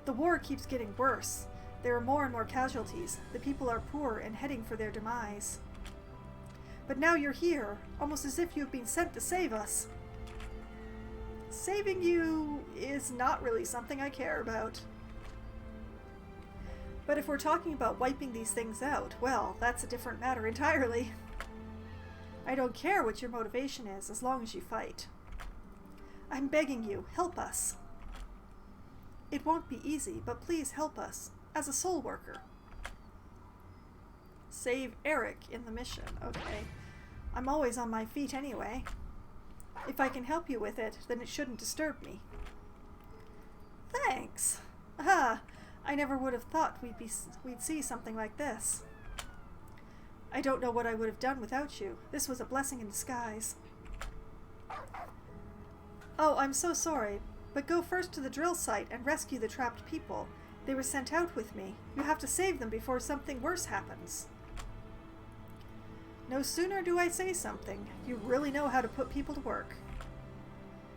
The war keeps getting worse. There are more and more casualties. The people are poor and heading for their demise. But now you're here, almost as if you've been sent to save us. Saving you is not really something I care about. But if we're talking about wiping these things out, well, that's a different matter entirely. I don't care what your motivation is, as long as you fight. I'm begging you, help us. It won't be easy, but please help us, as a SoulWorker. Save Eric in the mission, okay. I'm always on my feet anyway. If I can help you with it, then it shouldn't disturb me. Thanks. Ah, I never would have thought we'd see something like this. I don't know what I would have done without you. This was a blessing in disguise. Oh, I'm so sorry, but go first to the drill site and rescue the trapped people. They were sent out with me. You have to save them before something worse happens. No sooner do I say something, you really know how to put people to work.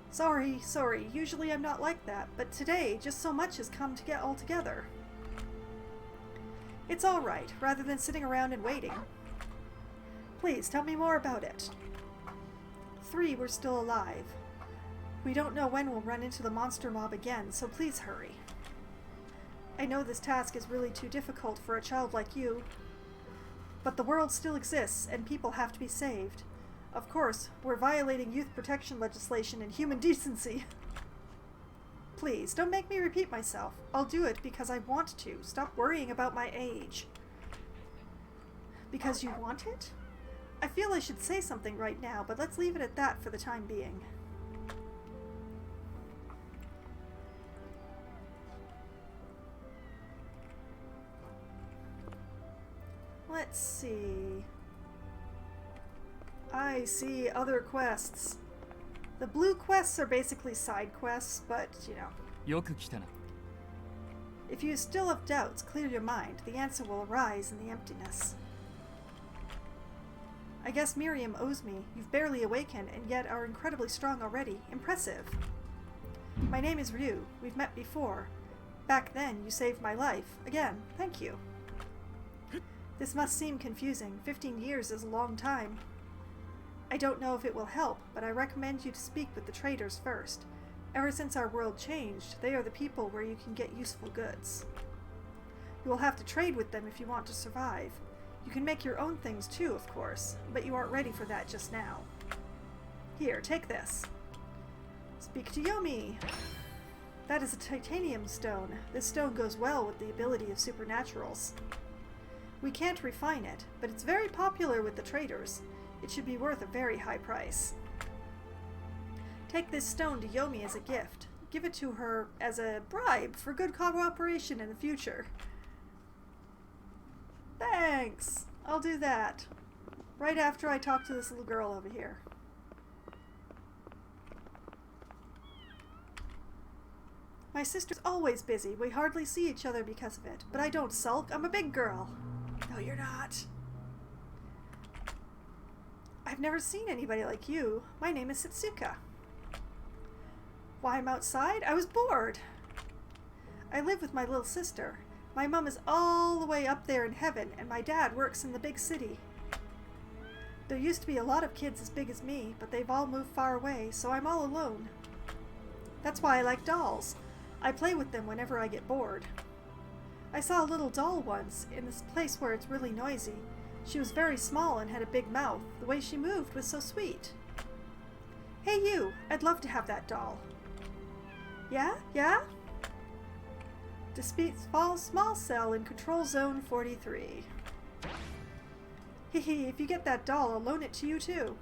Sorry, usually I'm not like that, but today just so much has come to get all together. It's all right, rather than sitting around and waiting. Please, tell me more about it. 3 were still alive. We don't know when we'll run into the monster mob again, so please hurry. I know this task is really too difficult for a child like you, but the world still exists, and people have to be saved. Of course, we're violating youth protection legislation and human decency. Please, don't make me repeat myself. I'll do it because I want to. Stop worrying about my age. Because you want it? I feel I should say something right now, but let's leave it at that for the time being. Let's see. I see other quests. The blue quests are basically side quests, but, you know. よく来たな。 If you still have doubts, clear your mind. The answer will arise in the emptiness. I guess Miriam owes me. You've barely awakened and yet are incredibly strong already. Impressive. My name is Ryu. We've met before. Back then, you saved my life. Again, thank you. This must seem confusing. 15 years is a long time. I don't know if it will help, but I recommend you to speak with the traders first. Ever since our world changed, they are the people where you can get useful goods. You will have to trade with them if you want to survive. You can make your own things too, of course, but you aren't ready for that just now. Here, take this. Speak to Yomi. That is a titanium stone. This stone goes well with the ability of supernaturals. We can't refine it, but it's very popular with the traders. It should be worth a very high price. Take this stone to Yomi as a gift. give it to her as a bribe for good cooperation in the future. Thanks! I'll do that. Right after I talk to this little girl over here. My sister's always busy. We hardly see each other because of it. But I don't sulk. I'm a big girl. No, you're not. I've never seen anybody like you. My name is Setsuka. Why I'm outside? I was bored. I live with my little sister. My mom is all the way up there in heaven, and my dad works in the big city. There used to be a lot of kids as big as me, but they've all moved far away, so I'm all alone. That's why I like dolls. I play with them whenever I get bored. I saw a little doll once in this place where it's really noisy. She was very small and had a big mouth. The way she moved was so sweet. Hey you, I'd love to have that doll. Yeah? Yeah? Defeat small cell in Control Zone 43. Hehe, if you get that doll, I'll loan it to you too.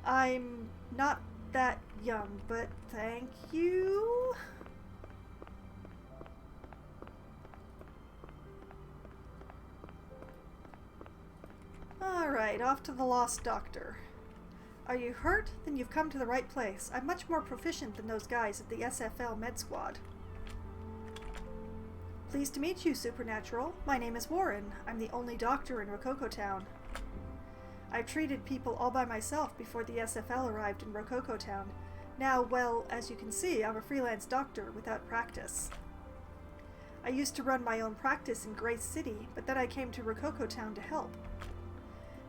I'm not that young, but thank you. Alright, off to the Lost Doctor. Are you hurt? Then you've come to the right place. I'm much more proficient than those guys at the SFL Med Squad. Pleased to meet you, Supernatural. My name is Warren. I'm the only doctor in Rococo Town. I've treated people all by myself before the SFL arrived in Rococo Town. Now, well, as you can see, I'm a freelance doctor without practice. I used to run my own practice in Grace City, but then I came to Rococo Town to help.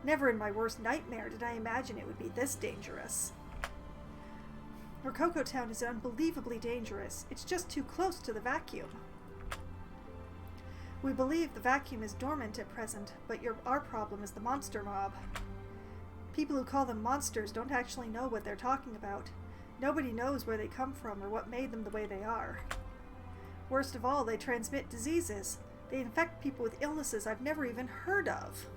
Never in my worst nightmare did I imagine it would be this dangerous. Rococo Town is unbelievably dangerous. It's just too close to the vacuum. We believe the vacuum is dormant at present, but our problem is the monster mob. People who call them monsters don't actually know what they're talking about. Nobody knows where they come from or what made them the way they are. Worst of all, they transmit diseases. They infect people with illnesses I've never even heard of.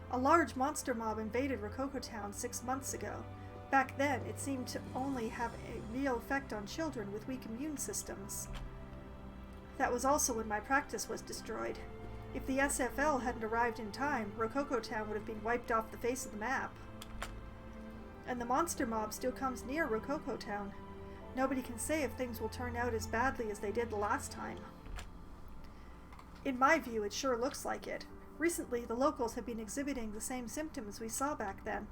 A large monster mob invaded Rococo Town 6 months ago. Back then, it seemed to only have a real effect on children with weak immune systems. That was also when my practice was destroyed. If the SFL hadn't arrived in time, Rococo Town would have been wiped off the face of the map. And the monster mob still comes near Rococo Town. Nobody can say if things will turn out as badly as they did the last time. In my view, it sure looks like it. Recently, the locals have been exhibiting the same symptoms we saw back then.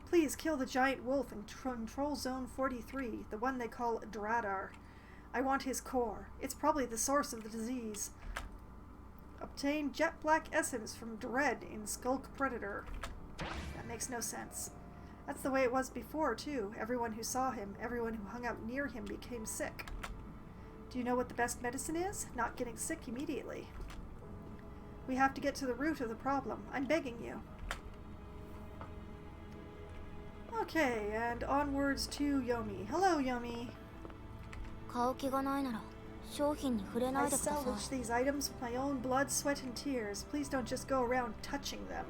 Please kill the giant wolf in Control Zone 43, the one they call Dradar. I want his core. It's probably the source of the disease. Obtain jet black essence from Dread in Skulk Predator. That makes no sense. That's the way it was before, too. Everyone who saw him, everyone who hung out near him became sick. Do you know what the best medicine is? Not getting sick immediately. We have to get to the root of the problem. I'm begging you. Okay, and onwards to Yomi. Hello, Yomi. I salvage these items with my own blood, sweat, and tears. Please don't just go around touching them.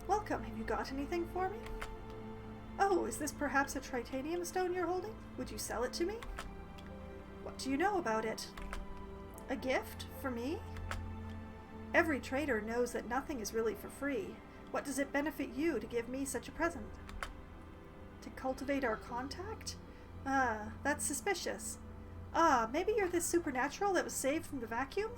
Welcome. Have you got anything for me? Oh, is this perhaps a tritanium stone you're holding? Would you sell it to me? What do you know about it? A gift? For me? Every trader knows that nothing is really for free. What does it benefit you to give me such a present? To cultivate our contact? That's suspicious. Maybe you're this supernatural that was saved from the vacuum?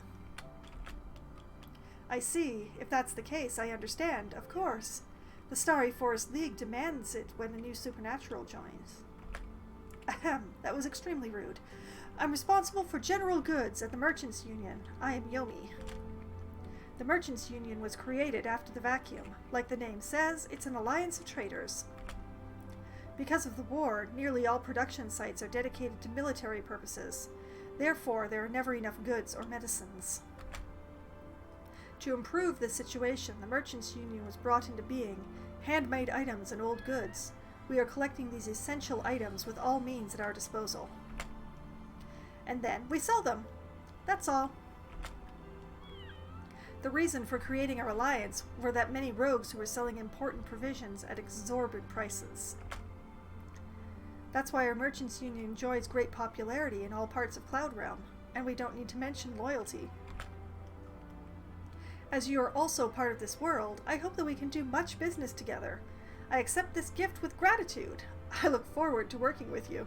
I see. If that's the case, I understand, of course. The Starry Forest League demands it when a new supernatural joins. Ahem, that was extremely rude. I'm responsible for general goods at the Merchants Union. I am Yomi. The Merchants Union was created after the vacuum. Like the name says, it's an alliance of traders. Because of the war, nearly all production sites are dedicated to military purposes. Therefore, there are never enough goods or medicines. To improve this situation, the Merchants Union was brought into being, handmade items and old goods. We are collecting these essential items with all means at our disposal. And then we sell them. That's all. The reason for creating our alliance were that many rogues who were selling important provisions at exorbitant prices. That's why our Merchants Union enjoys great popularity in all parts of Cloud Realm, and we don't need to mention loyalty. As you are also part of this world, I hope that we can do much business together. I accept this gift with gratitude. I look forward to working with you.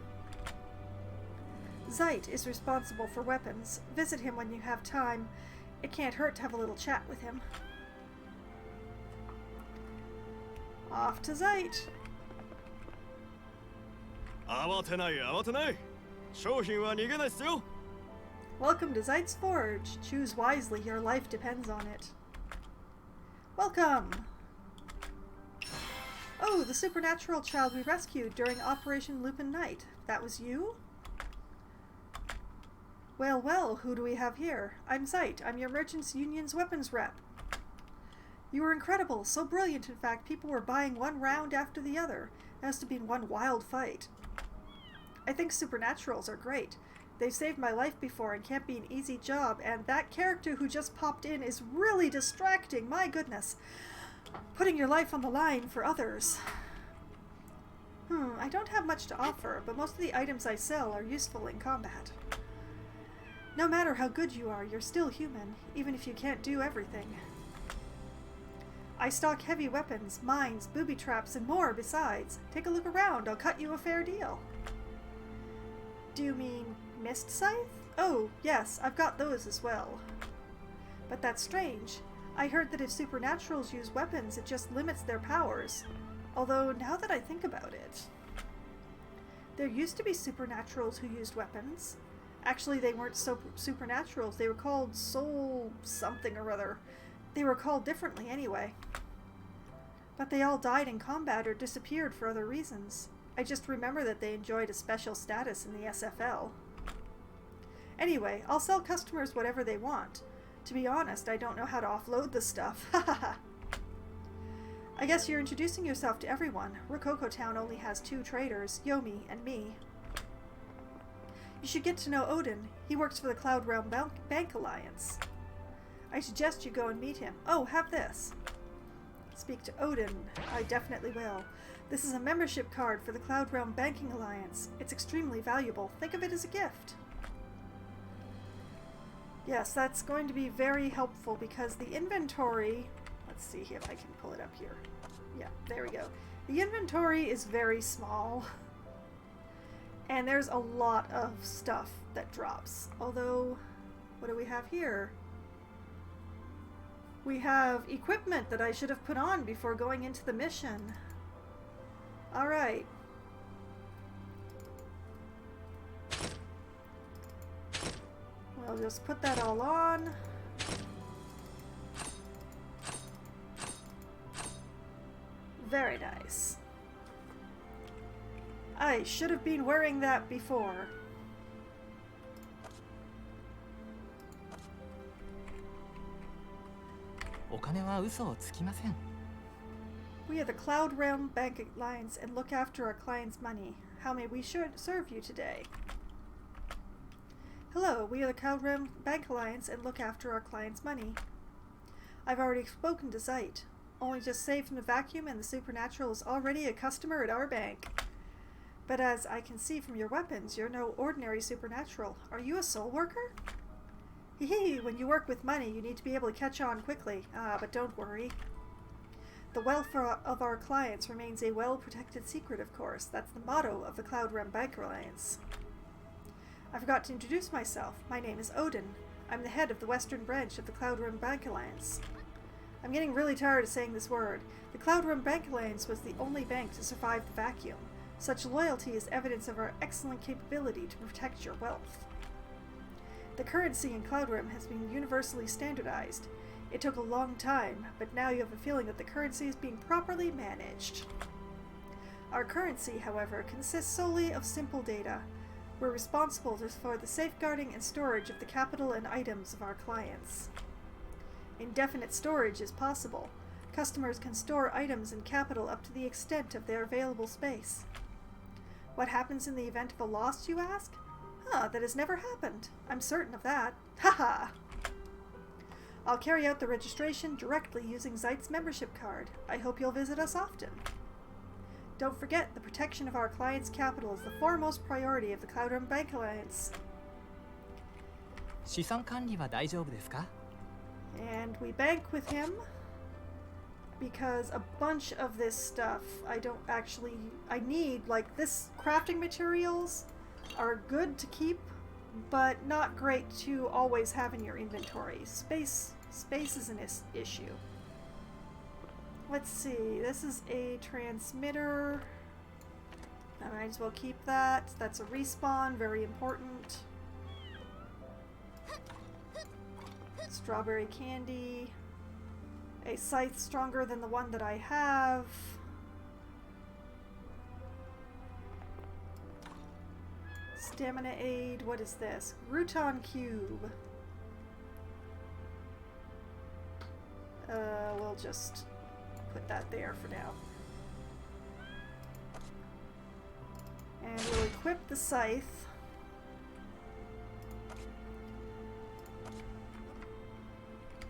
Zeit is responsible for weapons. Visit him when you have time. It can't hurt to have a little chat with him. Off to Zeit. 慌てない慌てない。商品は逃げないっすよ。 Welcome to Zeit's Forge. Choose wisely, your life depends on it. Welcome! Oh, the supernatural child we rescued during Operation Lupin Night. That was you? Well, well, who do we have here? I'm Zeit. I'm your Merchants Union's weapons rep. You were incredible, so brilliant in fact people were buying one round after the other. It must have been one wild fight. I think supernaturals are great. They've saved my life before and can't be an easy job, and that character who just popped in is really distracting, my goodness. Putting your life on the line for others. I don't have much to offer, but most of the items I sell are useful in combat. No matter how good you are, you're still human, even if you can't do everything. I stock heavy weapons, mines, booby traps, and more besides. Take a look around, I'll cut you a fair deal. Do you mean Mist Scythe? Oh, yes, I've got those as well. But that's strange. I heard that if supernaturals use weapons, it just limits their powers. Although, now that I think about it... There used to be supernaturals who used weapons. Actually, they weren't supernaturals. They were called soul something or other. They were called differently anyway. But they all died in combat or disappeared for other reasons. I just remember that they enjoyed a special status in the SFL. Anyway, I'll sell customers whatever they want. To be honest, I don't know how to offload the stuff. I guess you're introducing yourself to everyone. Rococo Town only has 2 traders, Yomi and me. You should get to know Odin. He works for the Cloud Realm Bank Alliance. I suggest you go and meet him. Oh, have this. Speak to Odin. I definitely will. This is a membership card for the Cloud Realm Banking Alliance. It's extremely valuable. Think of it as a gift. Yes, that's going to be very helpful because the inventory... Let's see if I can pull it up here. Yeah, there we go. The inventory is very small. And there's a lot of stuff that drops. Although, what do we have here? We have equipment that I should have put on before going into the mission. Alright. We'll just put that all on. Very nice. I should have been wearing that before. We are the Cloud Realm Bank Alliance and look after our clients' money. How may we serve you today? Hello, we are the Cloud Realm Bank Alliance and look after our clients' money. I've already spoken to Zeit. Only just saved from the vacuum and the supernatural is already a customer at our bank. But as I can see from your weapons, you're no ordinary supernatural. Are you a SoulWorker? Hee, when you work with money, you need to be able to catch on quickly. But don't worry. The welfare of our clients remains a well-protected secret, of course. That's the motto of the Cloud Realm Bank Alliance. I forgot to introduce myself. My name is Odin. I'm the head of the western branch of the Cloud Realm Bank Alliance. I'm getting really tired of saying this word. The Cloud Realm Bank Alliance was the only bank to survive the vacuum. Such loyalty is evidence of our excellent capability to protect your wealth. The currency in Cloud Realm has been universally standardized. It took a long time, but now you have a feeling that the currency is being properly managed. Our currency, however, consists solely of simple data. We're responsible for the safeguarding and storage of the capital and items of our clients. Indefinite storage is possible. Customers can store items and capital up to the extent of their available space. What happens in the event of a loss, you ask? That has never happened. I'm certain of that. Haha! I'll carry out the registration directly using Zeit's membership card. I hope you'll visit us often. Don't forget, the protection of our client's capital is the foremost priority of the Cloudrun Bank Alliance. 資産管理は大丈夫ですか? And we bank with him because a bunch of this stuff I need, like this crafting materials are good to keep, but not great to always have in your inventory. Space is an issue. Let's see, this is a transmitter. I might as well keep that. That's a respawn, very important. Strawberry candy. A scythe stronger than the one that I have. Stamina aid, what is this? Rutan cube. We'll just put that there for now. And we'll equip the scythe.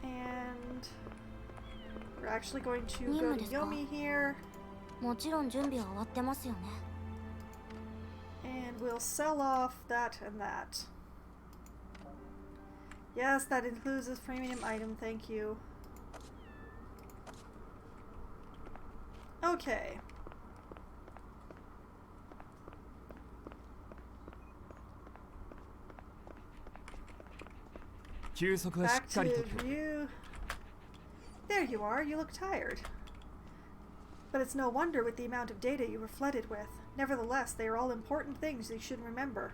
And we're actually going to go to Yomi here. もちろん準備は終わってますよね。 And we'll sell off that and that. Yes, that includes this premium item, thank you. Okay. Back to you. There you are, you look tired. But it's no wonder with the amount of data you were flooded with. Nevertheless, they are all important things you should remember.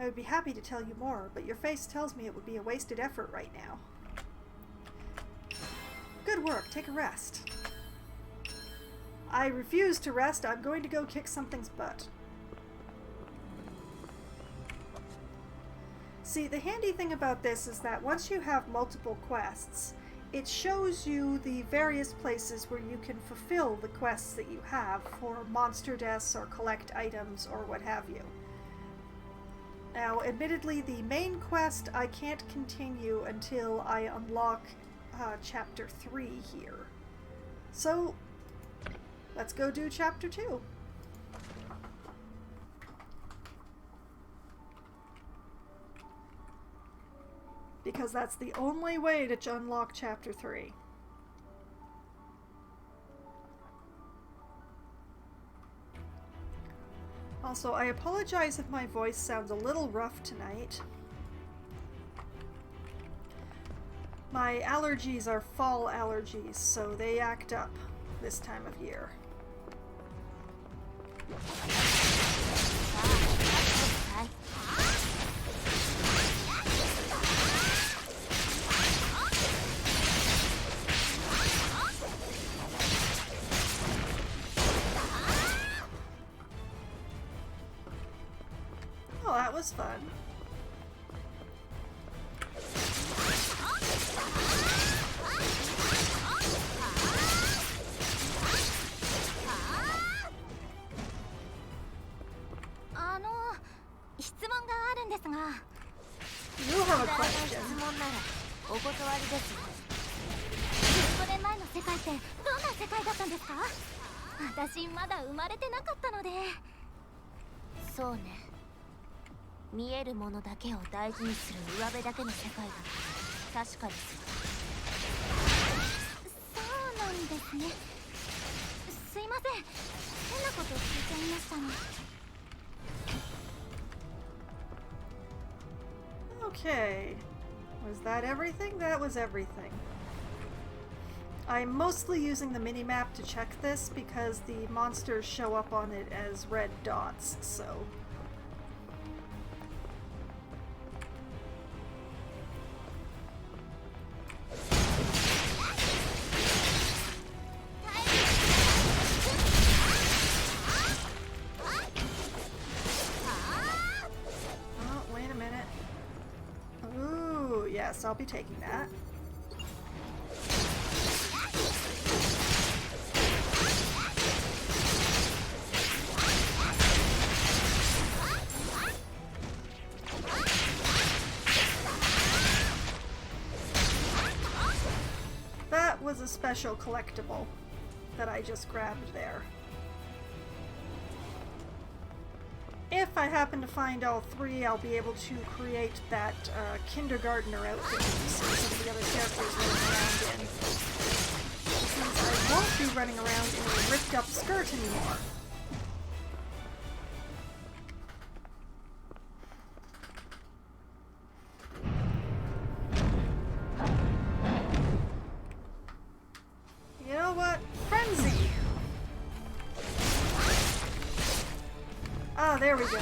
I would be happy to tell you more, but your face tells me it would be a wasted effort right now. Good work, take a rest. I refuse to rest, I'm going to go kick something's butt. See, the handy thing about this is that once you have multiple quests, it shows you the various places where you can fulfill the quests that you have for monster deaths or collect items or what have you. Now, admittedly, the main quest I can't continue until I unlock Chapter 3 here. So, let's go do Chapter 2. Because that's the only way to unlock Chapter 3. Also, I apologize if my voice sounds a little rough tonight. My allergies are fall allergies, so they act up this time of year. Oh, that was fun. You have a question. お断りです。15年前の世界ってどんな世界だったんですか？私まだ生まれてなかったので。そうね。見えるものだけを大事にする上辺だけの世界だ。確かにそうなんですね。すいません。変なこと聞いちゃいましたね。Okay. Was that everything? That was everything. I'm mostly using the minimap to check this because the monsters show up on it as red dots, so... Yes, I'll be taking that. That was a special collectible that I just grabbed there. If I happen to find all three, I'll be able to create that kindergartner outfit that you see some of the other characters running around in. Which means I won't be running around in a ripped up skirt anymore. You know what? Frenzy! Ah, there we go.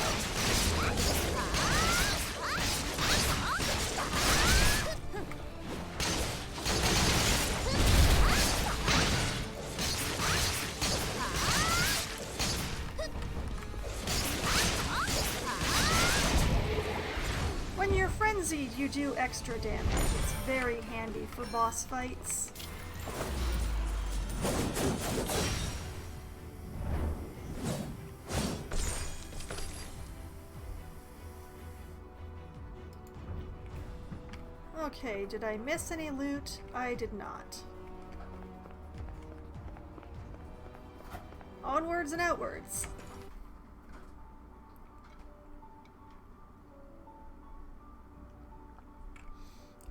When you're frenzied, you do extra damage. It's very handy for boss fights. Okay, did I miss any loot? I did not. Onwards and outwards.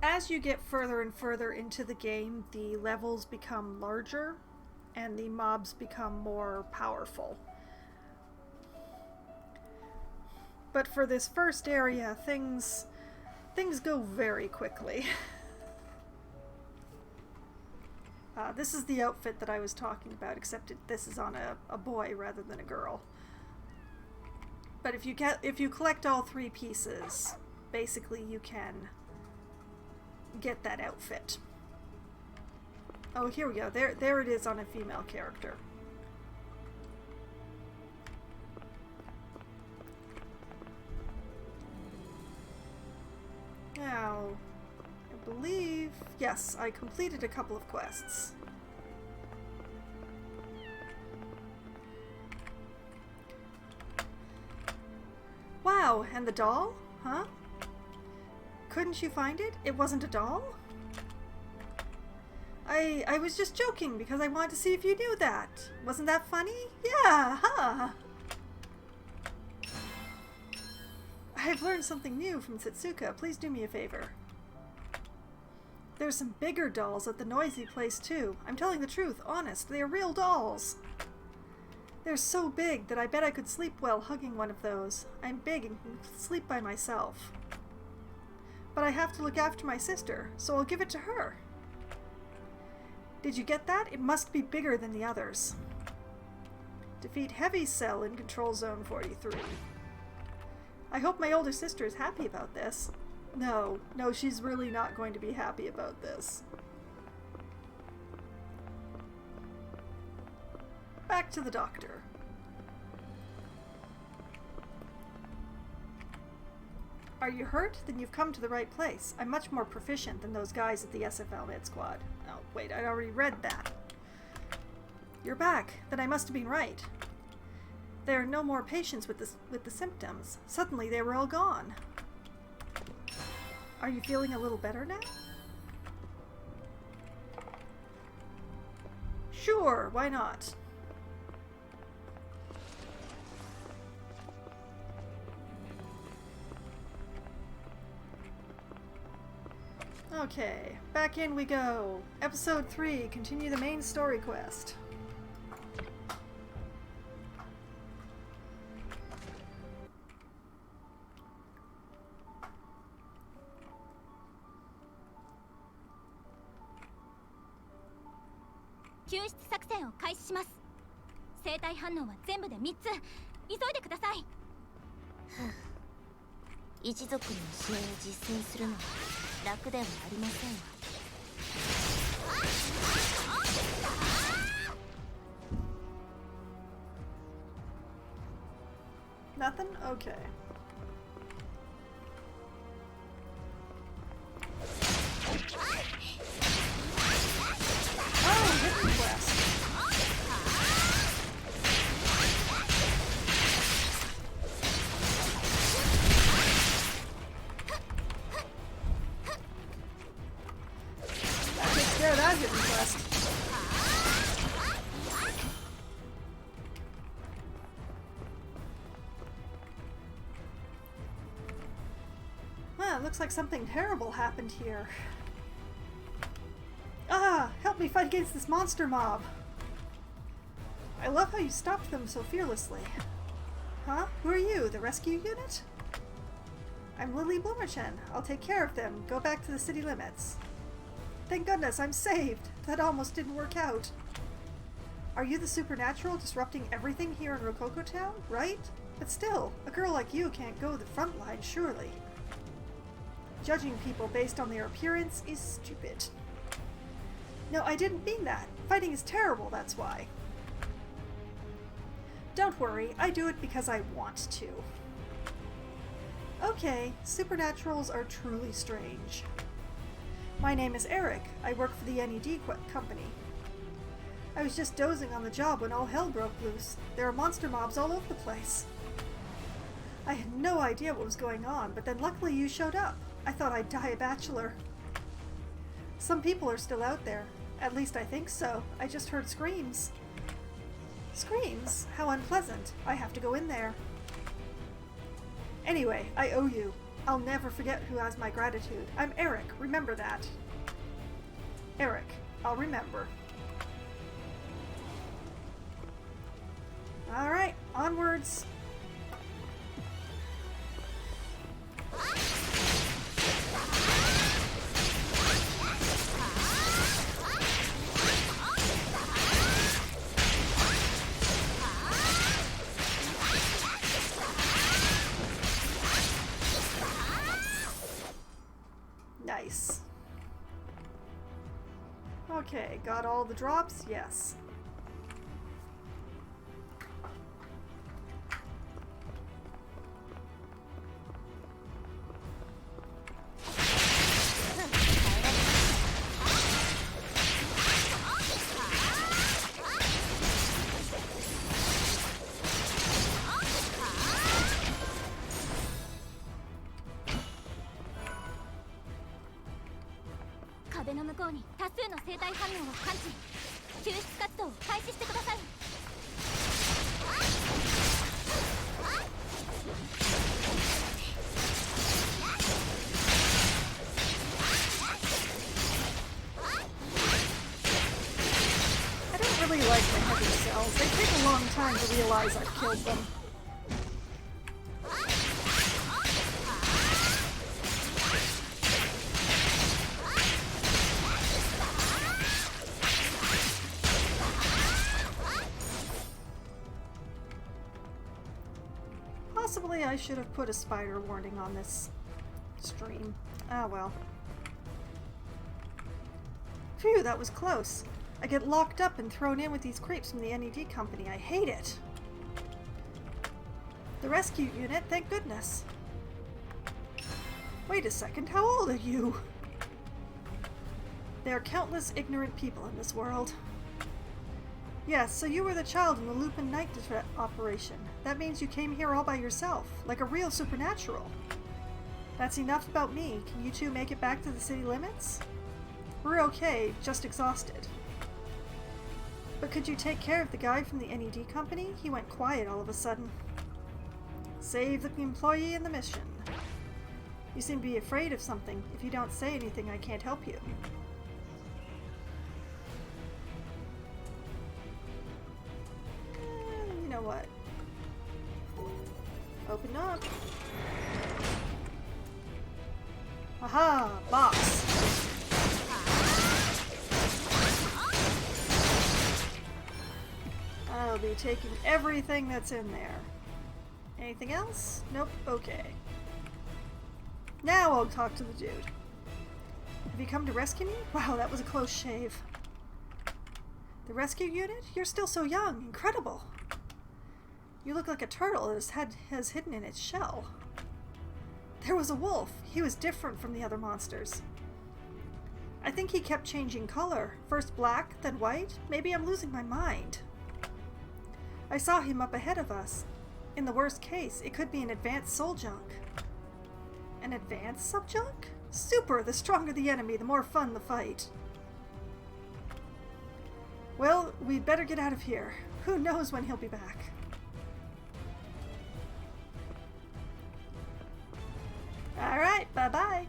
As you get further and further into the game, the levels become larger and the mobs become more powerful. But for this first area, things go very quickly. This is the outfit that I was talking about, except this is on a boy rather than a girl. But if you collect all three pieces, basically you can get that outfit. Oh, here we go. There it is on a female character. Now, I believe, yes, I completed a couple of quests. Wow, and the doll? Huh? Couldn't you find it? It wasn't a doll? I was just joking because I wanted to see if you knew that. Wasn't that funny? Yeah, huh? I've learned something new from Setsuka. Please do me a favor. There's some bigger dolls at the noisy place too. I'm telling the truth, honest. They are real dolls. They're so big that I bet I could sleep well hugging one of those. I'm big and can sleep by myself. But I have to look after my sister, so I'll give it to her. Did you get that? It must be bigger than the others. Defeat Heavy Cell in Control Zone 43. I hope my older sister is happy about this. No, she's really not going to be happy about this. Back to the doctor. Are you hurt? Then you've come to the right place. I'm much more proficient than those guys at the SFL Med Squad. Oh, wait, I already read that. You're back. Then I must have been right. There are no more patients with the symptoms. Suddenly they were all gone. Are you feeling a little better now? Sure, why not? Okay, back in we go. Episode 3, continue the main story quest. Nothing? Okay. Oh, hidden quest. That takes care of that hidden quest. Looks like something terrible happened here. Ah! Help me fight against this monster mob! I love how you stopped them so fearlessly. Huh? Who are you? The rescue unit? I'm Lily Bloomerchen. I'll take care of them. Go back to the city limits. Thank goodness, I'm saved! That almost didn't work out. Are you the supernatural disrupting everything here in Rococo Town? Right? But still, a girl like you can't go the front line, surely. Judging people based on their appearance is stupid. No, I didn't mean that. Fighting is terrible, that's why. Don't worry, I do it because I want to. Okay, supernaturals are truly strange. My name is Eric. I work for the NED company. I was just dozing on the job when all hell broke loose. There are monster mobs all over the place. I had no idea what was going on, but then luckily you showed up. I thought I'd die a bachelor. Some people are still out there. At least I think so. I just heard screams. Screams? How unpleasant. I have to go in there. Anyway, I owe you. I'll never forget who has my gratitude. I'm Eric. Remember that. Eric. I'll remember. Alright, onwards. Nice. Okay, got all the drops? Yes. They take a long time to realize I've killed them. Possibly I should have put a spider warning on this stream. Ah well. Phew, that was close. I get locked up and thrown in with these creeps from the NED company. I hate it. The rescue unit, thank goodness. Wait a second, how old are you? There are countless ignorant people in this world. Yes, so you were the child in the Lupin Night operation. That means you came here all by yourself, like a real supernatural. That's enough about me. Can you two make it back to the city limits? We're okay, just exhausted. But could you take care of the guy from the NED company? He went quiet all of a sudden. Save the employee and the mission. You seem to be afraid of something. If you don't say anything, I can't help you. You know what? Open up. Aha! Box! I'll be taking everything that's in there. Anything else? Nope. Okay. Now I'll talk to the dude. Have you come to rescue me? Wow, that was a close shave. The rescue unit? You're still so young. Incredible. You look like a turtle that his head has hidden in its shell. There was a wolf. He was different from the other monsters. I think he kept changing color. First black, then white. Maybe I'm losing my mind. I saw him up ahead of us. In the worst case, it could be an advanced soul junk. An advanced sub-junk? Super! The stronger the enemy, the more fun the fight. Well, we'd better get out of here. Who knows when he'll be back. Alright, bye-bye.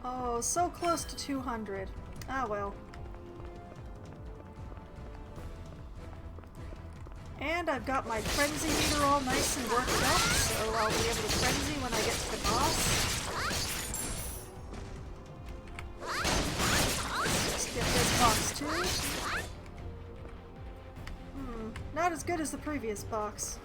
Oh, so close to 200. Ah, well. And I've got my frenzy meter all nice and worked up, so I'll be able to frenzy when I get to the boss. Let's get this box too. Not as good as the previous box.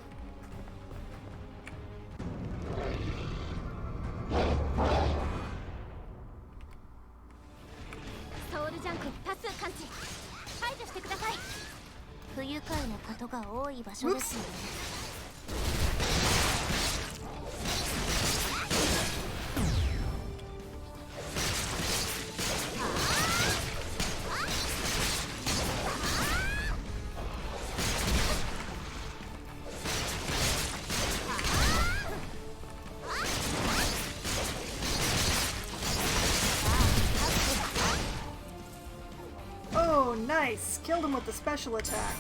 Oh, nice! Killed him with the special attack.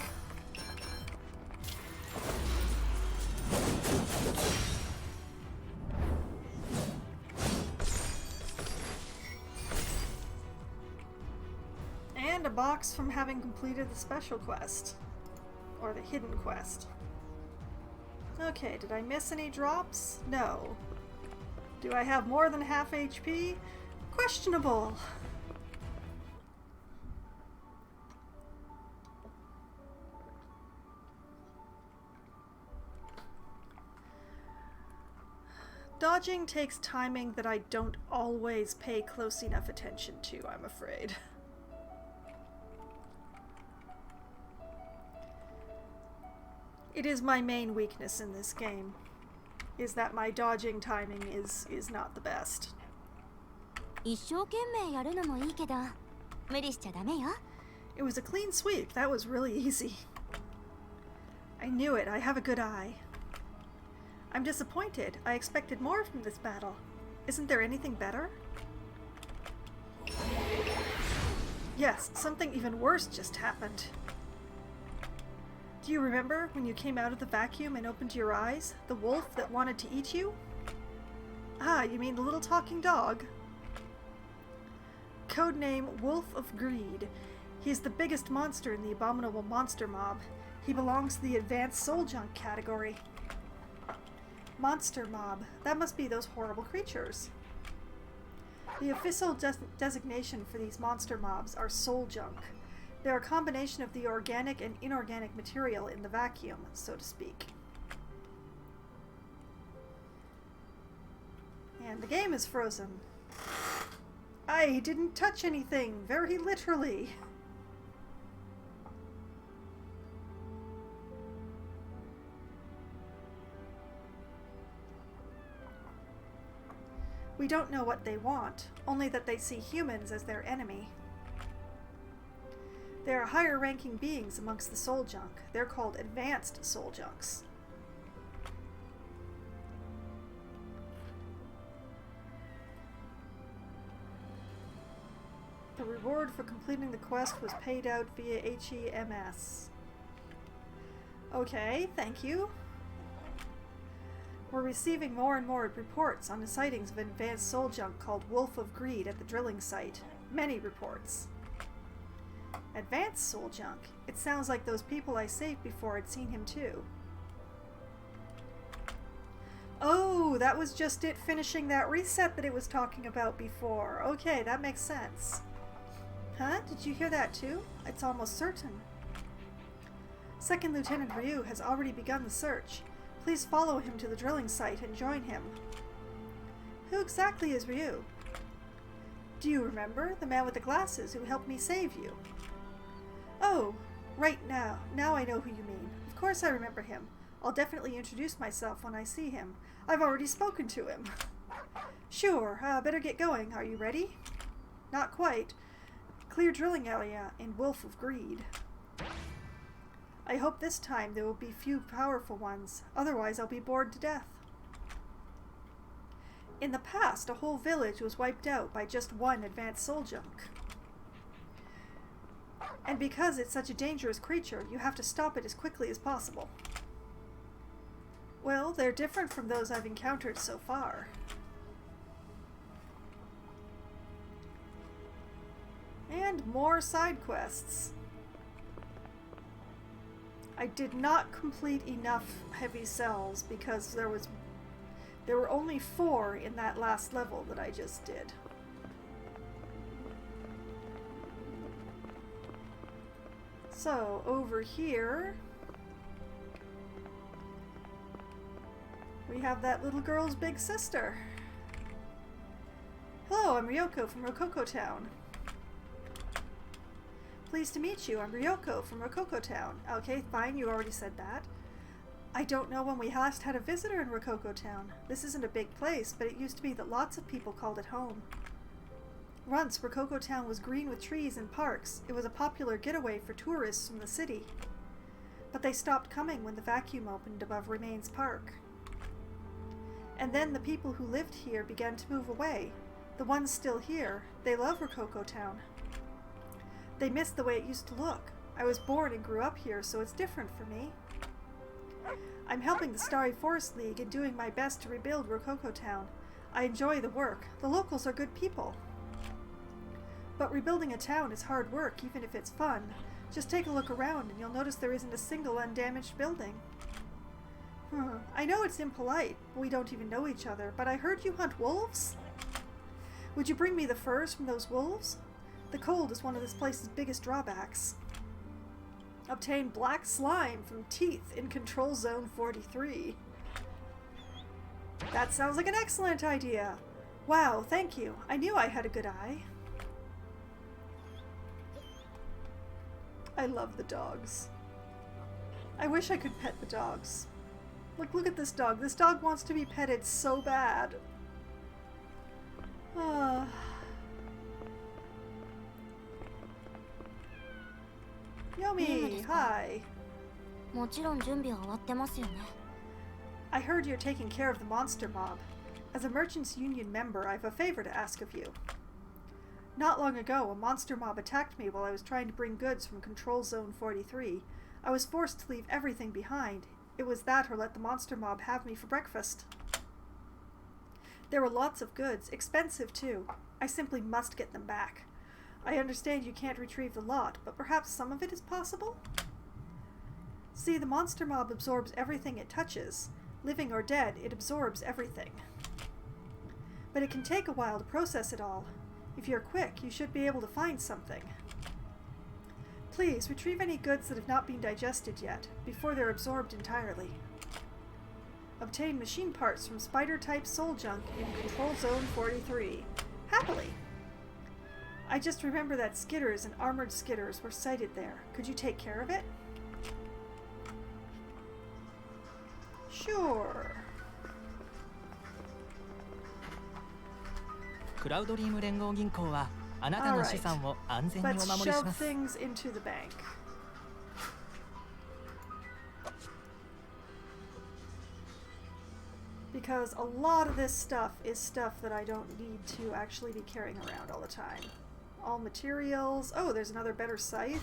And a box from having completed the special quest. Or the hidden quest. Okay, did I miss any drops? No. Do I have more than half HP? Questionable! Dodging takes timing that I don't always pay close enough attention to, I'm afraid. It is my main weakness in this game, is that my dodging timing is not the best. It was a clean sweep, that was really easy. I knew it, I have a good eye. I'm disappointed. I expected more from this battle. Isn't there anything better? Yes, something even worse just happened. Do you remember when you came out of the vacuum and opened your eyes? The wolf that wanted to eat you? Ah, you mean the little talking dog? Codename Wolf of Greed. He is the biggest monster in the abominable monster mob. He belongs to the advanced soul junk category. Monster mob. That must be those horrible creatures. The official designation for these monster mobs are soul junk. They're a combination of the organic and inorganic material in the vacuum, so to speak. And the game is frozen. I didn't touch anything, very literally. We don't know what they want, only that they see humans as their enemy. There are higher-ranking beings amongst the soul junk. They're called advanced soul junks. The reward for completing the quest was paid out via HEMS. Okay, thank you. We're receiving more and more reports on the sightings of an advanced soul junk called Wolf of Greed at the drilling site. Many reports. Advanced soul junk? It sounds like those people I saved before had seen him too. Oh, that was just it finishing that reset that it was talking about before. Okay, that makes sense. Huh? Did you hear that too? It's almost certain. Second Lieutenant Ryu has already begun the search. Please follow him to the drilling site and join him. Who exactly is Ryu? Do you remember? The man with the glasses who helped me save you. Oh, right now. Now I know who you mean. Of course I remember him. I'll definitely introduce myself when I see him. I've already spoken to him. Sure, better get going. Are you ready? Not quite. Clear drilling area in Wolf of Greed. I hope this time there will be few powerful ones. Otherwise, I'll be bored to death. In the past, a whole village was wiped out by just one advanced soul junk. And because it's such a dangerous creature, you have to stop it as quickly as possible. Well, they're different from those I've encountered so far. And more side quests. I did not complete enough heavy cells because there were only 4 in that last level that I just did. So, over here, we have that little girl's big sister. Hello, I'm Ryoko from Rococo Town. Pleased to meet you. I'm Ryoko from Rococo Town. Okay, fine, you already said that. I don't know when we last had a visitor in Rococo Town. This isn't a big place, but it used to be that lots of people called it home. Once, Rococo Town was green with trees and parks. It was a popular getaway for tourists from the city. But they stopped coming when the vacuum opened above Remains Park. And then the people who lived here began to move away. The ones still here, they love Rococo Town. They miss the way it used to look. I was born and grew up here, so it's different for me. I'm helping the Starry Forest League and doing my best to rebuild Rococo Town. I enjoy the work. The locals are good people. But rebuilding a town is hard work, even if it's fun. Just take a look around and you'll notice there isn't a single undamaged building. I know it's impolite. We don't even know each other, but I heard you hunt wolves? Would you bring me the furs from those wolves? The cold is one of this place's biggest drawbacks. Obtain black slime from teeth in Control Zone 43. That sounds like an excellent idea. Wow, thank you. I knew I had a good eye. I love the dogs. I wish I could pet the dogs. Look at this dog. This dog wants to be petted so bad. Yomi, hi. もちろん準備は終わってますよね。 I heard you're taking care of the monster mob. As a merchants union member, I have a favor to ask of you. Not long ago, a monster mob attacked me while I was trying to bring goods from Control Zone 43. I was forced to leave everything behind. It was that or let the monster mob have me for breakfast. There were lots of goods, expensive too. I simply must get them back. I understand you can't retrieve the lot, but perhaps some of it is possible? See, the monster mob absorbs everything it touches. Living or dead, it absorbs everything. But it can take a while to process it all. If you're quick, you should be able to find something. Please, retrieve any goods that have not been digested yet, before they're absorbed entirely. Obtain machine parts from spider-type soul junk in Control Zone 43. Happily! I just remember that skitters and armored skitters were sighted there. Could you take care of it? Sure. クラウドリーム連合銀行はあなたの資産を安全にお Let's 守りし shove ます。 things into the bank. Because a lot of this stuff is stuff that I don't need to actually be carrying around all the time. All materials. Oh, there's another better scythe.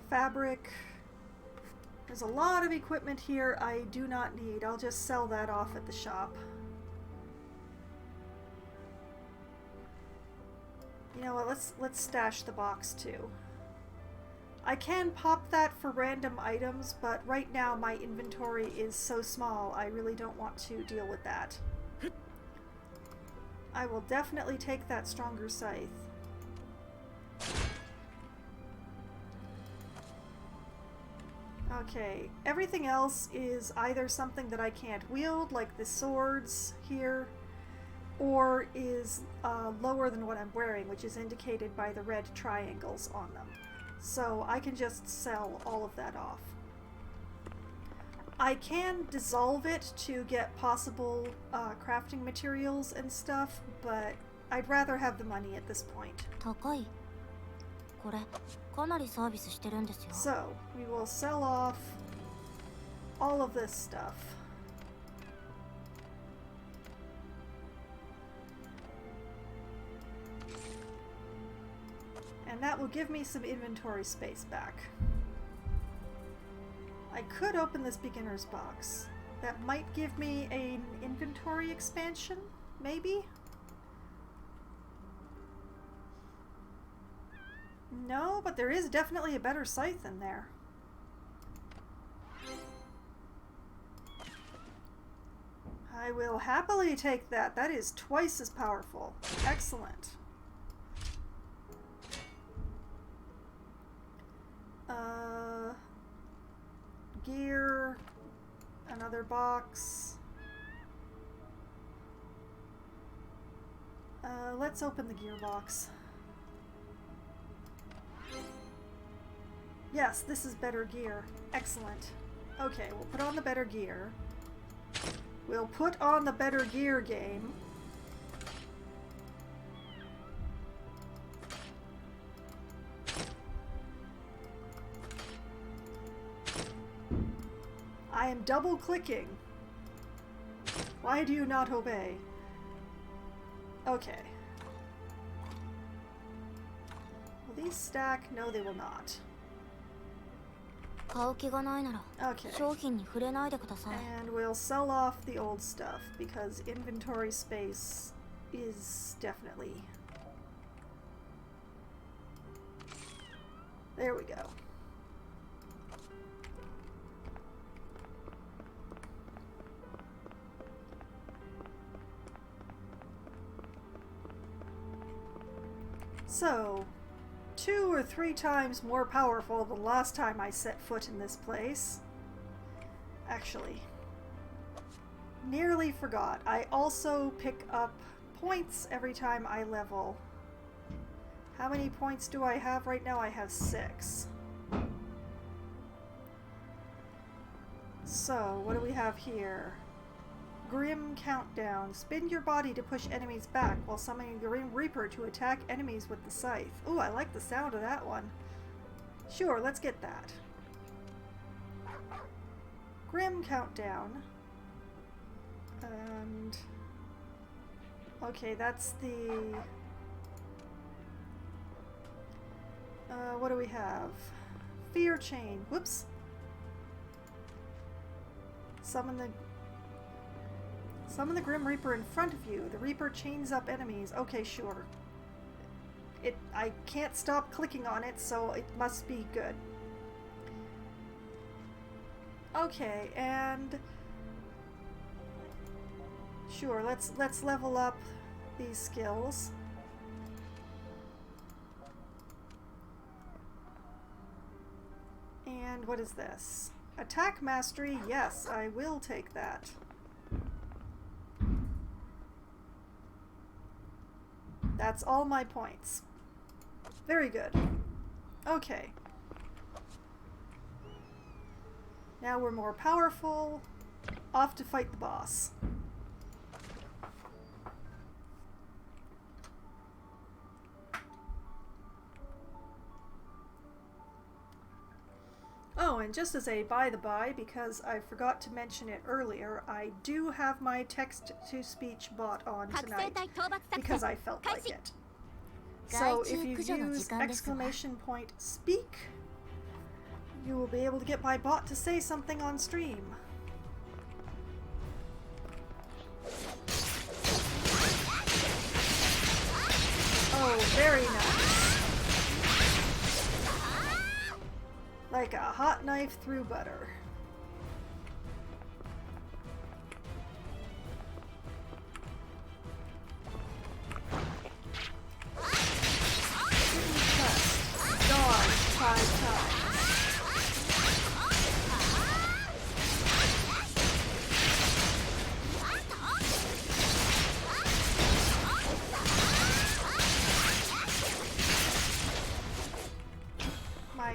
Fabric. There's a lot of equipment here I do not need. I'll just sell that off at the shop. You know what, let's stash the box too. I can pop that for random items, but right now my inventory is so small I really don't want to deal with that. I will definitely take that stronger scythe. Okay, everything else is either something that I can't wield, like the swords here, or is lower than what I'm wearing, which is indicated by the red triangles on them. So I can just sell all of that off. I can dissolve it to get possible crafting materials and stuff, but I'd rather have the money at this point. 高い。これかなりサービスしてるんですよ。 So we will sell off all of this stuff. And that will give me some inventory space back. I could open this beginner's box. That might give me an inventory expansion, maybe? No, but there is definitely a better scythe in there. I will happily take that. That is twice as powerful. Excellent. Gear, another box. Let's open the gear box. Yes, this is better gear. Excellent. Okay, we'll put on the better gear. We'll put on the better gear game. I am double clicking. Why do you not obey? Okay. Will these stack? No, they will not. 買う気がないなら Okay. 商品に触れないでください。 And we'll sell off the old stuff because inventory space is definitely... There we go. So, 2 or 3 times more powerful than last time I set foot in this place. Actually, nearly forgot. I also pick up points every time I level. How many points do I have right now? I have 6. So, what do we have here? Grim Countdown. Spin your body to push enemies back while summoning the Grim Reaper to attack enemies with the scythe. Ooh, I like the sound of that one. Sure, let's get that. Grim Countdown. And... okay, that's the... what do we have? Fear Chain. Whoops. Summon the Grim Reaper in front of you. The Reaper chains up enemies. Okay, sure. I can't stop clicking on it, so it must be good. Okay, and sure, let's level up these skills. And what is this? Attack Mastery. Yes, I will take that. That's all my points. Very good. Okay. Now we're more powerful. Off to fight the boss. Oh, and just as a by-the-by, because I forgot to mention it earlier, I do have my text-to-speech bot on tonight, because I felt like it. So if you use !speak, you will be able to get my bot to say something on stream. Oh, very nice. Like a hot knife through butter. Dodge 5 times.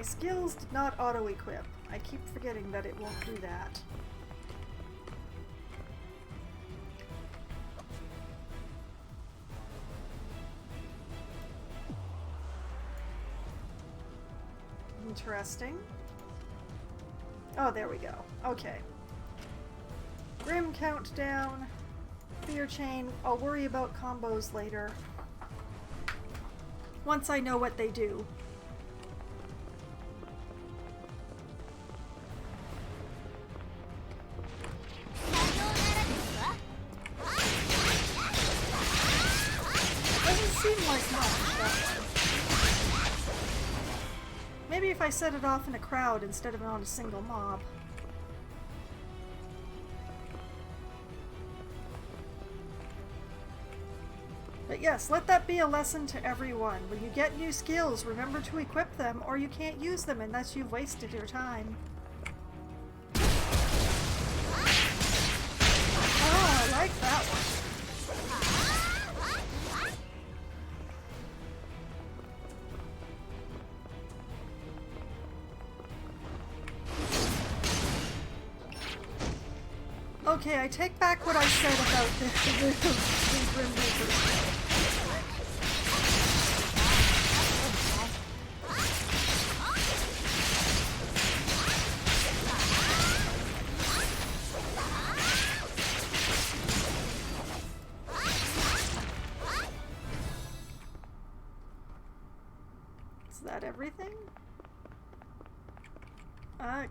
My skills did not auto-equip. I keep forgetting that it won't do that. Interesting. Oh, there we go. Okay. Grim countdown. Fear chain. I'll worry about combos later. Once I know what they do. Doesn't seem like much, that one. Maybe if I set it off in a crowd instead of on a single mob. But yes, let that be a lesson to everyone. When you get new skills, remember to equip them, or you can't use them unless you've wasted your time. Oh, I like that one. Okay, I take back what I said about the Grim Reapers. Is that everything?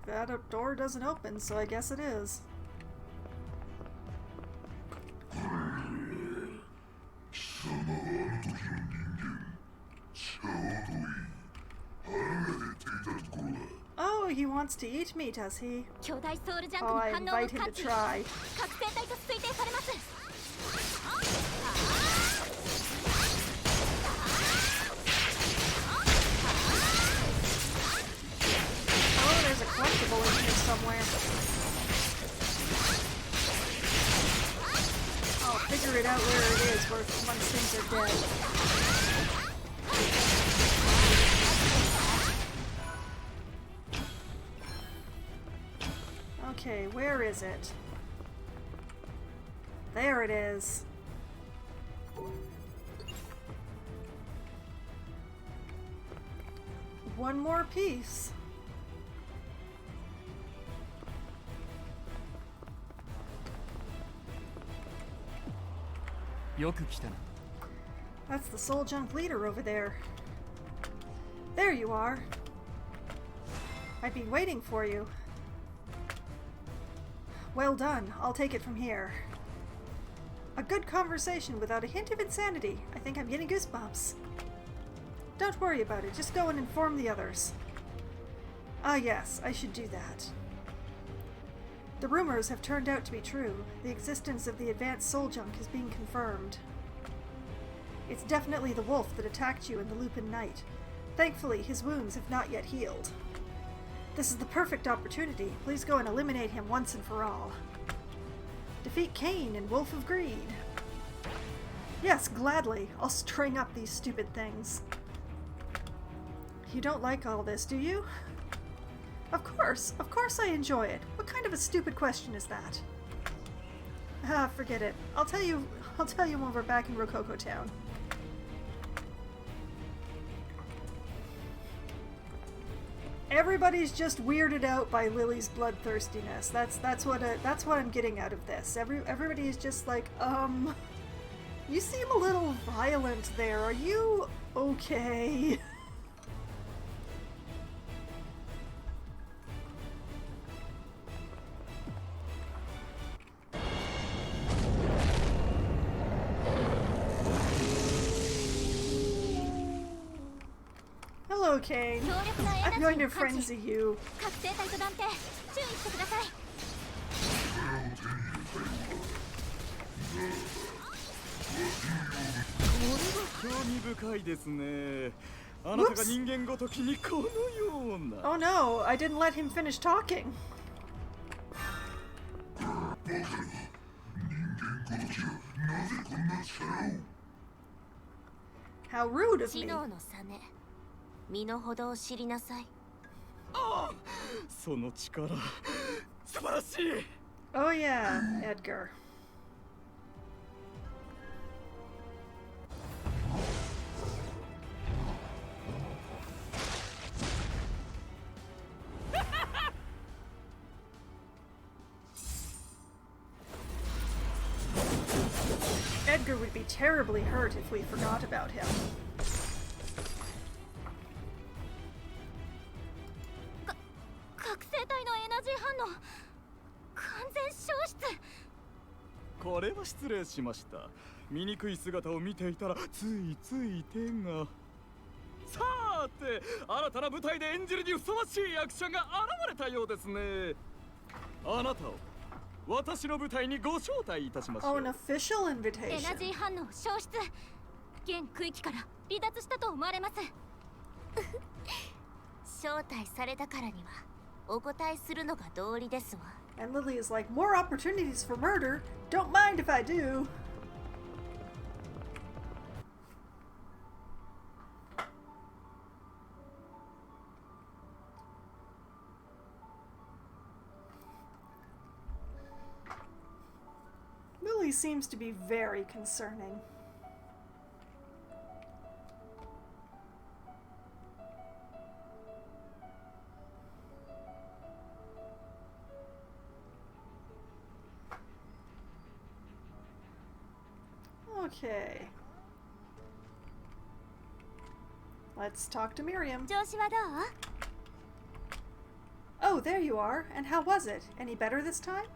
That door doesn't open, so I guess it is. Oh, he wants to eat me, does he? Oh, I invite him to try. Oh, there's a collectible in here somewhere. I'll figure it out where it is once things are dead. Okay, where is it? There it is. One more piece. That's the Soul Junk leader over there. There you are. I've been waiting for you. Well done. I'll take it from here. A good conversation without a hint of insanity. I think I'm getting goosebumps. Don't worry about it. Just go and inform the others. Ah, yes. I should do that. The rumors have turned out to be true. The existence of the advanced soul junk is being confirmed. It's definitely the wolf that attacked you in the Lupin Night. Thankfully, his wounds have not yet healed. This is the perfect opportunity. Please go and eliminate him once and for all. Defeat Cain and Wolf of Greed. Yes, gladly. I'll string up these stupid things. You don't like all this, do you? Of course I enjoy it. What kind of a stupid question is that? Ah, forget it. I'll tell you when we're back in Rococo Town. Everybody's just weirded out by Lily's bloodthirstiness. That's what I'm getting out of this. Everybody is just like, you seem a little violent there. Are you okay? Hello, Kane. I'm going to frenzy you. Whoops. Oh no, I didn't let him finish talking. How rude of me. その力素晴らしい。 Oh yeah, Edgar. Edgar would be terribly hurt if we forgot about him. 覚醒体のエナジー反応完全消失。これは失礼しました。醜い姿を見ていたらついつい手が。さて、新たな舞台で演じるにふさわしい役者が現れたようですね。あなたを私の舞台にご招待いたしましょ Oh, う。 an official エナ invitation. ジー反応消失。現区域から離脱したと思われます。招待されたからにはお答えするのが道理ですわ。 And Lily is like, more opportunities for murder? Don't mind if I do. Lily seems to be very concerning. Okay. Let's talk to Miriam. 調子はどう？ Oh, there you are. And how was it? Any better this time?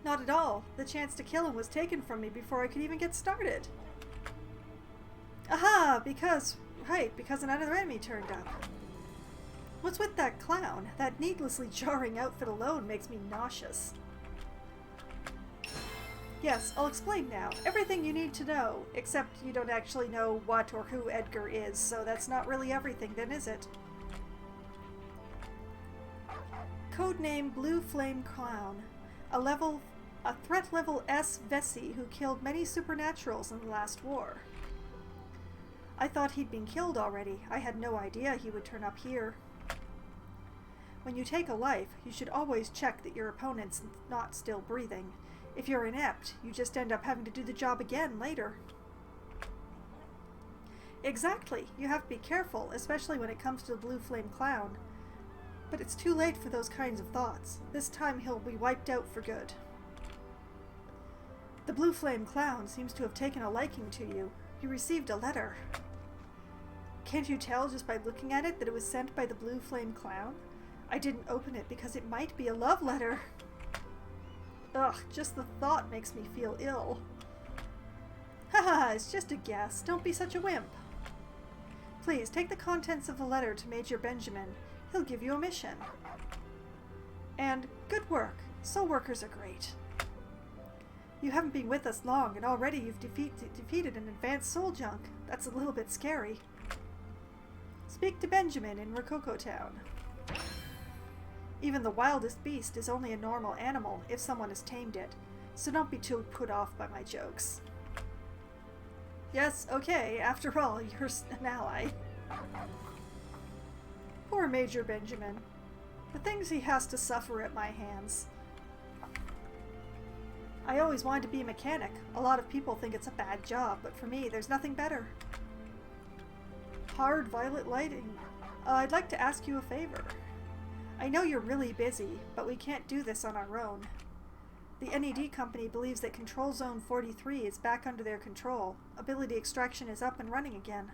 Not at all. The chance to kill him was taken from me before I could even get started. Aha! Because another enemy turned up. What's with that clown? That needlessly jarring outfit alone makes me nauseous. Yes, I'll explain now. Everything you need to know, except you don't actually know what or who Edgar is, so that's not really everything then, is it? Codename Blue Flame Clown. A threat level S Vessi who killed many supernaturals in the last war. I thought he'd been killed already. I had no idea he would turn up here. When you take a life, you should always check that your opponent's not still breathing. If you're inept, you just end up having to do the job again later. Exactly. You have to be careful, especially when it comes to the Blue Flame Clown. But it's too late for those kinds of thoughts. This time he'll be wiped out for good. The Blue Flame Clown seems to have taken a liking to you. You received a letter. Can't you tell just by looking at it that it was sent by the Blue Flame Clown? I didn't open it because it might be a love letter. Ugh, just the thought makes me feel ill. Haha, it's just a guess. Don't be such a wimp. Please, take the contents of the letter to Major Benjamin. He'll give you a mission. And good work. SoulWorkers are great. You haven't been with us long, and already you've defeated an advanced soul junk. That's a little bit scary. Speak to Benjamin in Rococo Town. Even the wildest beast is only a normal animal if someone has tamed it, so don't be too put off by my jokes. Yes, okay, after all, you're an ally. Poor Major Benjamin. The things he has to suffer at my hands. I always wanted to be a mechanic. A lot of people think it's a bad job, but for me, there's nothing better. Hard violet lighting. I'd like to ask you a favor. I know you're really busy, but we can't do this on our own. The NED company believes that Control Zone 43 is back under their control. Ability extraction is up and running again.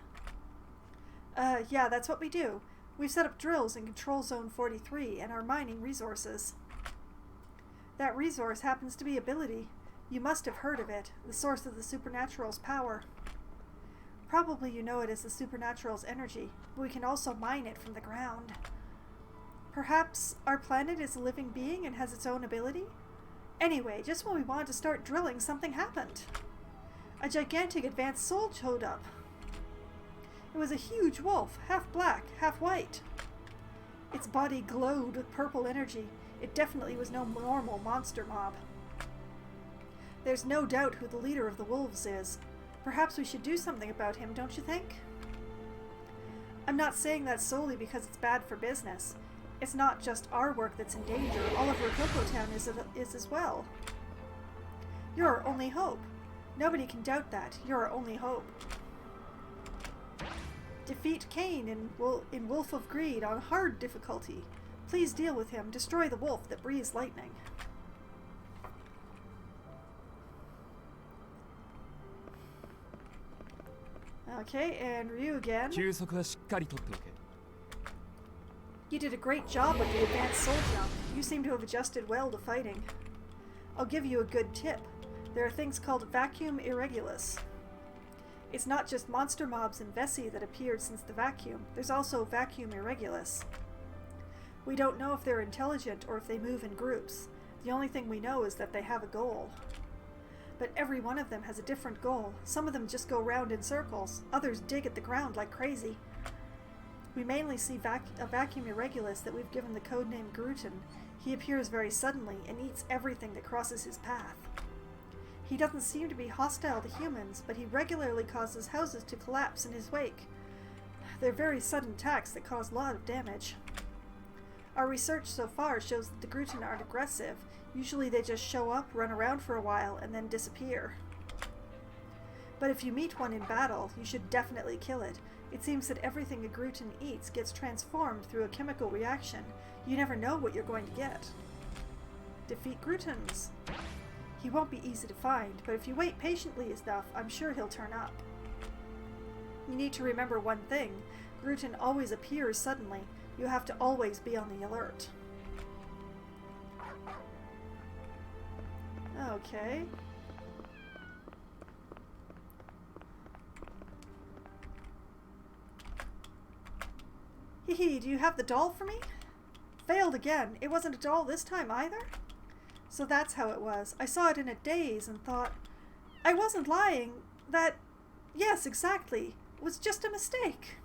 Yeah, that's what we do. We've set up drills in Control Zone 43 and are mining resources. That resource happens to be ability. You must have heard of it, the source of the Supernatural's power. Probably you know it as the Supernatural's energy, but we can also mine it from the ground. Perhaps our planet is a living being and has its own ability? Anyway, just when we wanted to start drilling, something happened. A gigantic advanced soul showed up. It was a huge wolf, half black, half white. Its body glowed with purple energy. It definitely was no normal monster mob. There's no doubt who the leader of the wolves is. Perhaps we should do something about him, don't you think? I'm not saying that solely because it's bad for business. It's not just our work that's in danger. All of Rococo Town is as well. You're our only hope. Nobody can doubt that. You're our only hope. Defeat Cain in Wolf of Greed on hard difficulty. Please deal with him. Destroy the wolf that breathes lightning. Okay, and Ryu again. 休息はしっかりとっておけ。 You did a great job with the advanced soul jump. You seem to have adjusted well to fighting. I'll give you a good tip. There are things called vacuum irregulus. It's not just monster mobs and Vessi that appeared since the vacuum. There's also vacuum irregulus. We don't know if they're intelligent or if they move in groups. The only thing we know is that they have a goal. But every one of them has a different goal. Some of them just go round in circles. Others dig at the ground like crazy. We mainly see a vacuum irregulus that we've given the codename Gruten. He appears very suddenly and eats everything that crosses his path. He doesn't seem to be hostile to humans, but he regularly causes houses to collapse in his wake. They're very sudden attacks that cause a lot of damage. Our research so far shows that the Gruten aren't aggressive. Usually they just show up, run around for a while, and then disappear. But if you meet one in battle, you should definitely kill it. It seems that everything a Gruten eats gets transformed through a chemical reaction. You never know what you're going to get. Defeat Grutens. He won't be easy to find, but if you wait patiently enough, I'm sure he'll turn up. You need to remember one thing. Gruten always appears suddenly. You have to always be on the alert. Okay. Hee, do you have the doll for me? Failed again. It wasn't a doll this time either? So that's how it was. I saw it in a daze and thought, I wasn't lying. That, yes, exactly. It was just a mistake.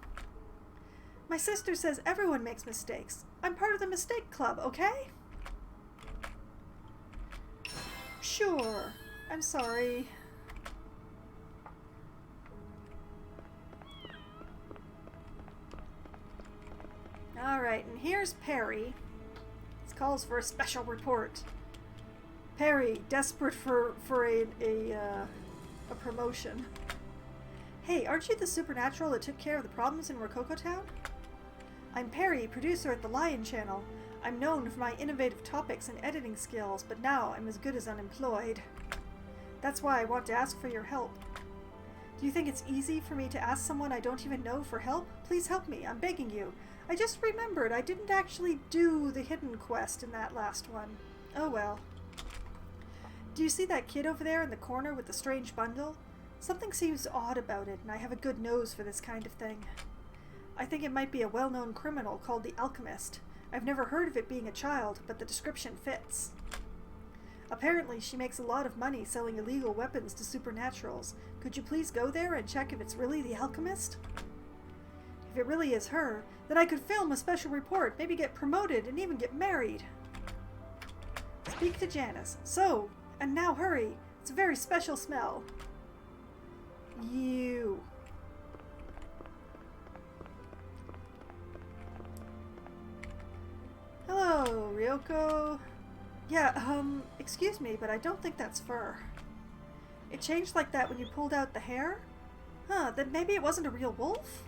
My sister says everyone makes mistakes. I'm part of the mistake club, okay? Sure. I'm sorry. Alright, and here's Perry. This calls for a special report. Perry, desperate for a promotion. Hey, aren't you the supernatural that took care of the problems in Rococo Town? I'm Perry, producer at the Lion Channel. I'm known for my innovative topics and editing skills, but now I'm as good as unemployed. That's why I want to ask for your help. Do you think it's easy for me to ask someone I don't even know for help? Please help me, I'm begging you. I just remembered I didn't actually do the hidden quest in that last one. Oh well. Do you see that kid over there in the corner with the strange bundle? Something seems odd about it, and I have a good nose for this kind of thing. I think it might be a well-known criminal called the Alchemist. I've never heard of it being a child, but the description fits. Apparently, she makes a lot of money selling illegal weapons to supernaturals. Could you please go there and check if it's really the Alchemist? If it really is her, then I could film a special report, maybe get promoted, and even get married. Speak to Janice. So, and now hurry. It's a very special smell. You. Hello, Ryoko. Yeah, excuse me, but I don't think that's fur. It changed like that when you pulled out the hair? Huh, then maybe it wasn't a real wolf?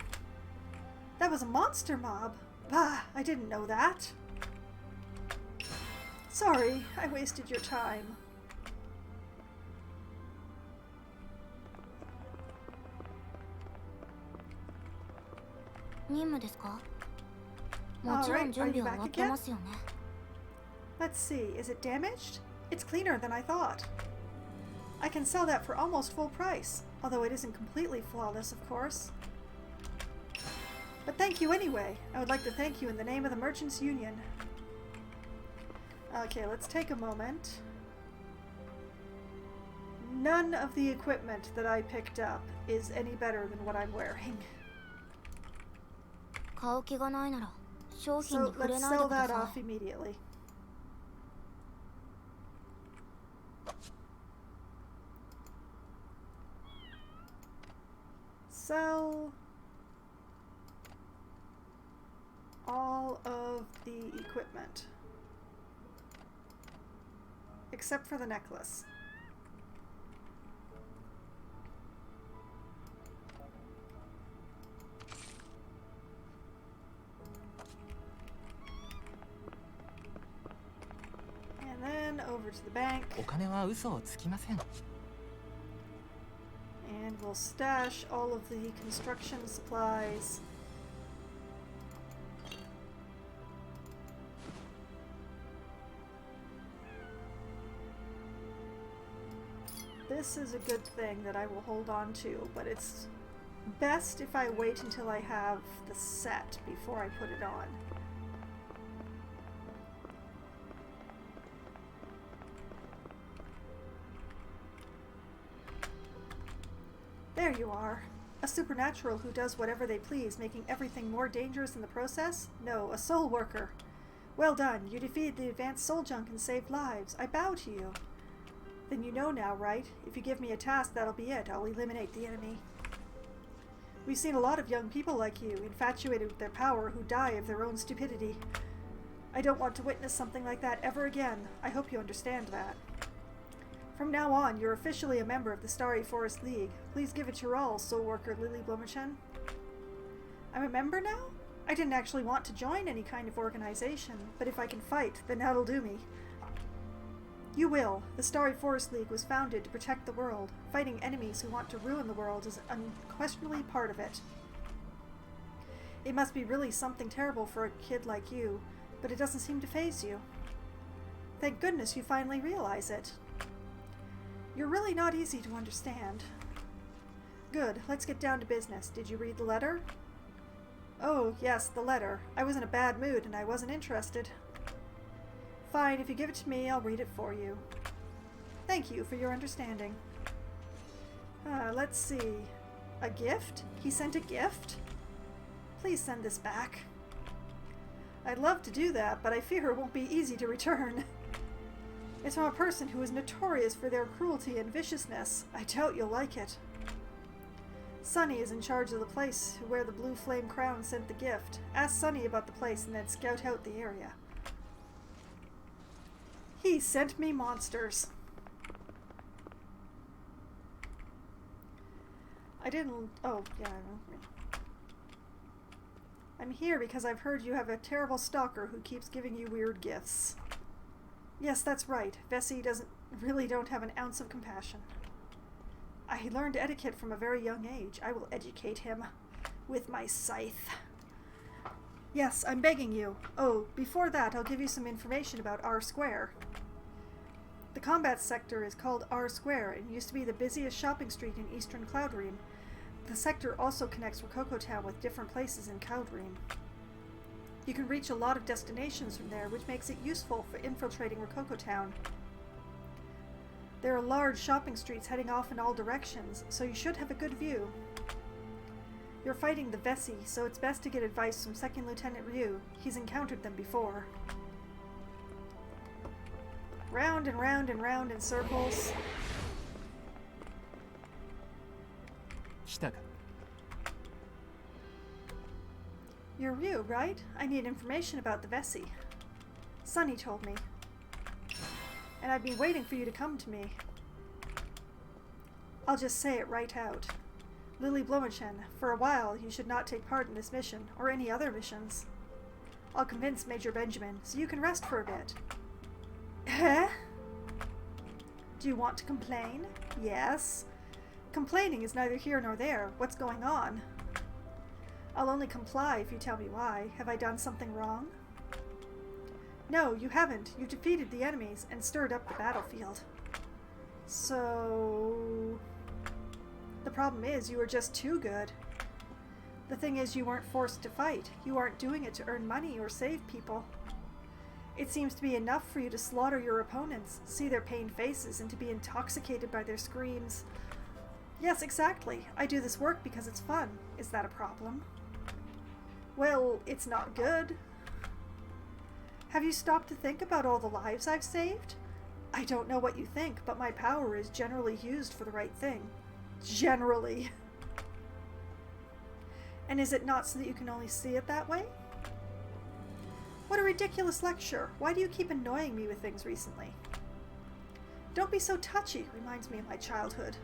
That was a monster mob. Bah, I didn't know that. Sorry, I wasted your time. Alright, are you back again? Let's see, is it damaged? It's cleaner than I thought. I can sell that for almost full price, although it isn't completely flawless, of course. But thank you anyway. I would like to thank you in the name of the Merchants Union. Okay, let's take a moment. None of the equipment that I picked up is any better than what I'm wearing. So let's sell that off immediately. Sell. the equipment. Except for the necklace. And then over to the bank. お金は嘘をつきません。 And we'll stash all of the construction supplies. This is a good thing that I will hold on to, but it's best if I wait until I have the set before I put it on. There you are. A supernatural who does whatever they please, making everything more dangerous in the process? No, a SoulWorker. Well done. You defeated the advanced soul junk and saved lives. I bow to you. Then you know now, right? If you give me a task, that'll be it. I'll eliminate the enemy. We've seen a lot of young people like you, infatuated with their power, who die of their own stupidity. I don't want to witness something like that ever again. I hope you understand that. From now on, you're officially a member of the Starry Forest League. Please give it your all, SoulWorker Lily Blomerchen. I'm a member now? I didn't actually want to join any kind of organization, but if I can fight, then that'll do me. You will. The Starry Forest League was founded to protect the world. Fighting enemies who want to ruin the world is unquestionably part of it. It must be really something terrible for a kid like you, but it doesn't seem to faze you. Thank goodness you finally realize it. You're really not easy to understand. Good, let's get down to business. Did you read the letter? Oh, yes, the letter. I was in a bad mood and I wasn't interested. Fine, if you give it to me, I'll read it for you. Thank you for your understanding. Let's see. A gift? He sent a gift? Please send this back. I'd love to do that, but I fear it won't be easy to return. It's from a person who is notorious for their cruelty and viciousness. I doubt you'll like it. Sunny is in charge of the place where the Blue Flame Crown sent the gift. Ask Sunny about the place and then scout out the area. He sent me monsters. I didn't... Oh, yeah, I know. I'm here because I've heard you have a terrible stalker who keeps giving you weird gifts. Yes, that's right. Vesey don't have an ounce of compassion. I learned etiquette from a very young age. I will educate him with my scythe. Yes, I'm begging you. Oh, before that, I'll give you some information about R Square. The combat sector is called R Square and used to be the busiest shopping street in eastern Cloudream. The sector also connects Rococo Town with different places in Cloudream. You can reach a lot of destinations from there, which makes it useful for infiltrating Rococo Town. There are large shopping streets heading off in all directions, so you should have a good view. You're fighting the Vesey, so it's best to get advice from Second Lieutenant Ryu. He's encountered them before. Round and round and round in circles. 来たか。 You're Ryu, right? I need information about the Vesey. Sunny told me. And I've been waiting for you to come to me. I'll just say it right out. Lily Blomerchen, for a while you should not take part in this mission, or any other missions. I'll convince Major Benjamin, so you can rest for a bit. Eh? Do you want to complain? Yes. Complaining is neither here nor there. What's going on? I'll only comply if you tell me why. Have I done something wrong? No, you haven't. You defeated the enemies and stirred up the battlefield. So... The problem is you were just too good. The thing is you weren't forced to fight. You aren't doing it to earn money or save people. It seems to be enough for you to slaughter your opponents, see their pained faces, and to be intoxicated by their screams. Yes, exactly. I do this work because it's fun. Is that a problem? Well, it's not good. Have you stopped to think about all the lives I've saved? I don't know what you think, but my power is generally used for the right thing. Generally. And is it not so that you can only see it that way? What a ridiculous lecture. Why do you keep annoying me with things recently? Don't be so touchy, reminds me of my childhood.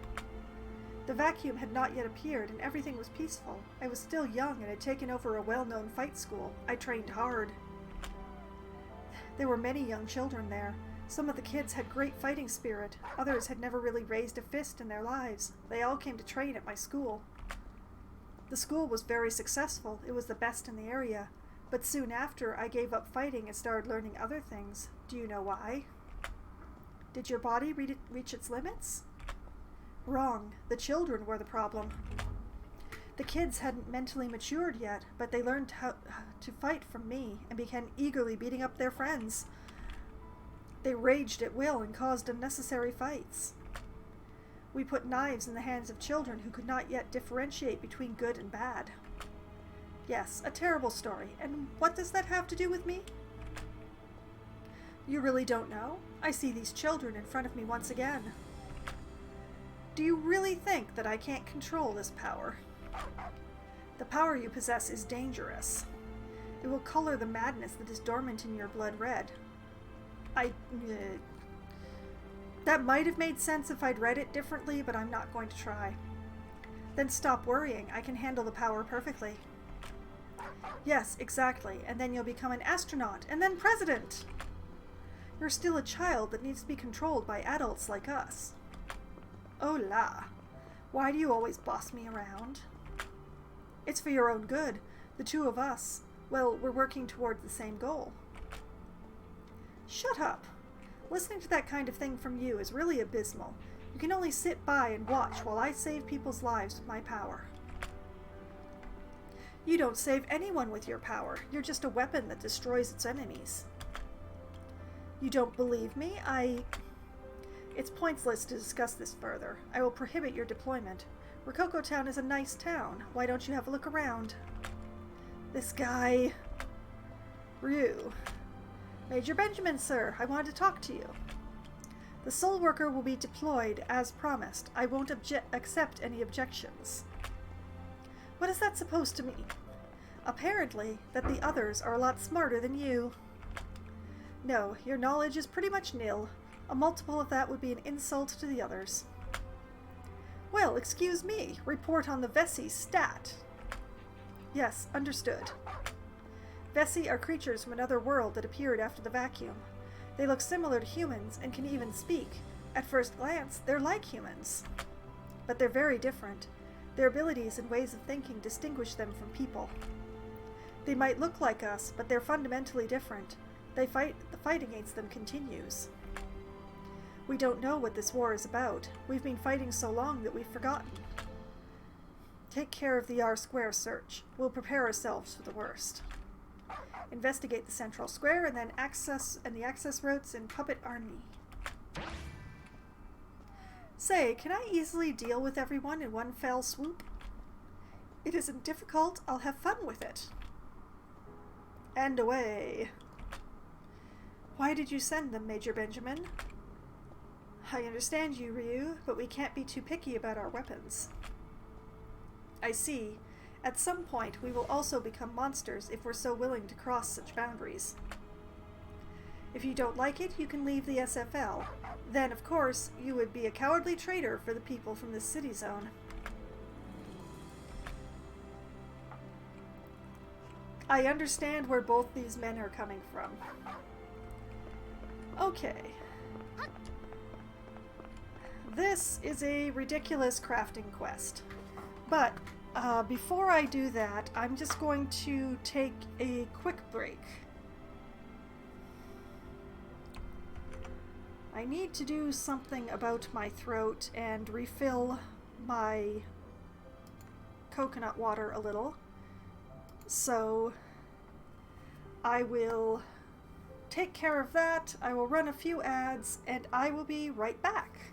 The vacuum had not yet appeared, and everything was peaceful. I was still young and had taken over a well-known fight school. I trained hard. There were many young children there. Some of the kids had great fighting spirit. Others had never really raised a fist in their lives. They all came to train at my school. The school was very successful. It was the best in the area. But soon after, I gave up fighting and started learning other things. Do you know why? Did your body reach its limits? Wrong. The children were the problem. The kids hadn't mentally matured yet, but they learned how to fight from me and began eagerly beating up their friends. They raged at will and caused unnecessary fights. We put knives in the hands of children who could not yet differentiate between good and bad. Yes, a terrible story. And what does that have to do with me? You really don't know? I see these children in front of me once again. Do you really think that I can't control this power? The power you possess is dangerous. It will color the madness that is dormant in your blood red. That might have made sense if I'd read it differently, but I'm not going to try. Then stop worrying. I can handle the power perfectly. Yes, exactly. And then you'll become an astronaut, and then president. You're still a child that needs to be controlled by adults like us. Oh la. Why do you always boss me around? It's for your own good. The two of us, well, we're working towards the same goal. Shut up. Listening to that kind of thing from you is really abysmal. You can only sit by and watch while I save people's lives with my power. You don't save anyone with your power. You're just a weapon that destroys its enemies. You don't believe me? It's pointless to discuss this further. I will prohibit your deployment. Rococo Town is a nice town. Why don't you have a look around? This guy... Ryu. Major Benjamin, sir. I wanted to talk to you. The SoulWorker will be deployed as promised. I won't accept any objections. What is that supposed to mean? Apparently, that the others are a lot smarter than you. No, your knowledge is pretty much nil. A multiple of that would be an insult to the others. Well, excuse me. Report on the Vessi stat. Yes, understood. Vessi are creatures from another world that appeared after the vacuum. They look similar to humans and can even speak. At first glance, they're like humans. But they're very different. Their abilities and ways of thinking distinguish them from people. They might look like us, but they're fundamentally different. The fight against them continues. We don't know what this war is about. We've been fighting so long that we've forgotten. Take care of the R-Square search. We'll prepare ourselves for the worst. Investigate the central square and then the access routes in Puppet Army. Say, can I easily deal with everyone in one fell swoop? It isn't difficult. I'll have fun with it. And away. Why did you send them, Major Benjamin? I understand you, Ryu, but we can't be too picky about our weapons. I see. At some point, we will also become monsters if we're so willing to cross such boundaries. If you don't like it, you can leave the SFL. Then, of course, you would be a cowardly traitor for the people from this city zone. I understand where both these men are coming from. Okay. This is a ridiculous crafting quest. But before I do that, I'm just going to take a quick break. I need to do something about my throat and refill my coconut water a little. So I will take care of that. I will run a few ads and I will be right back.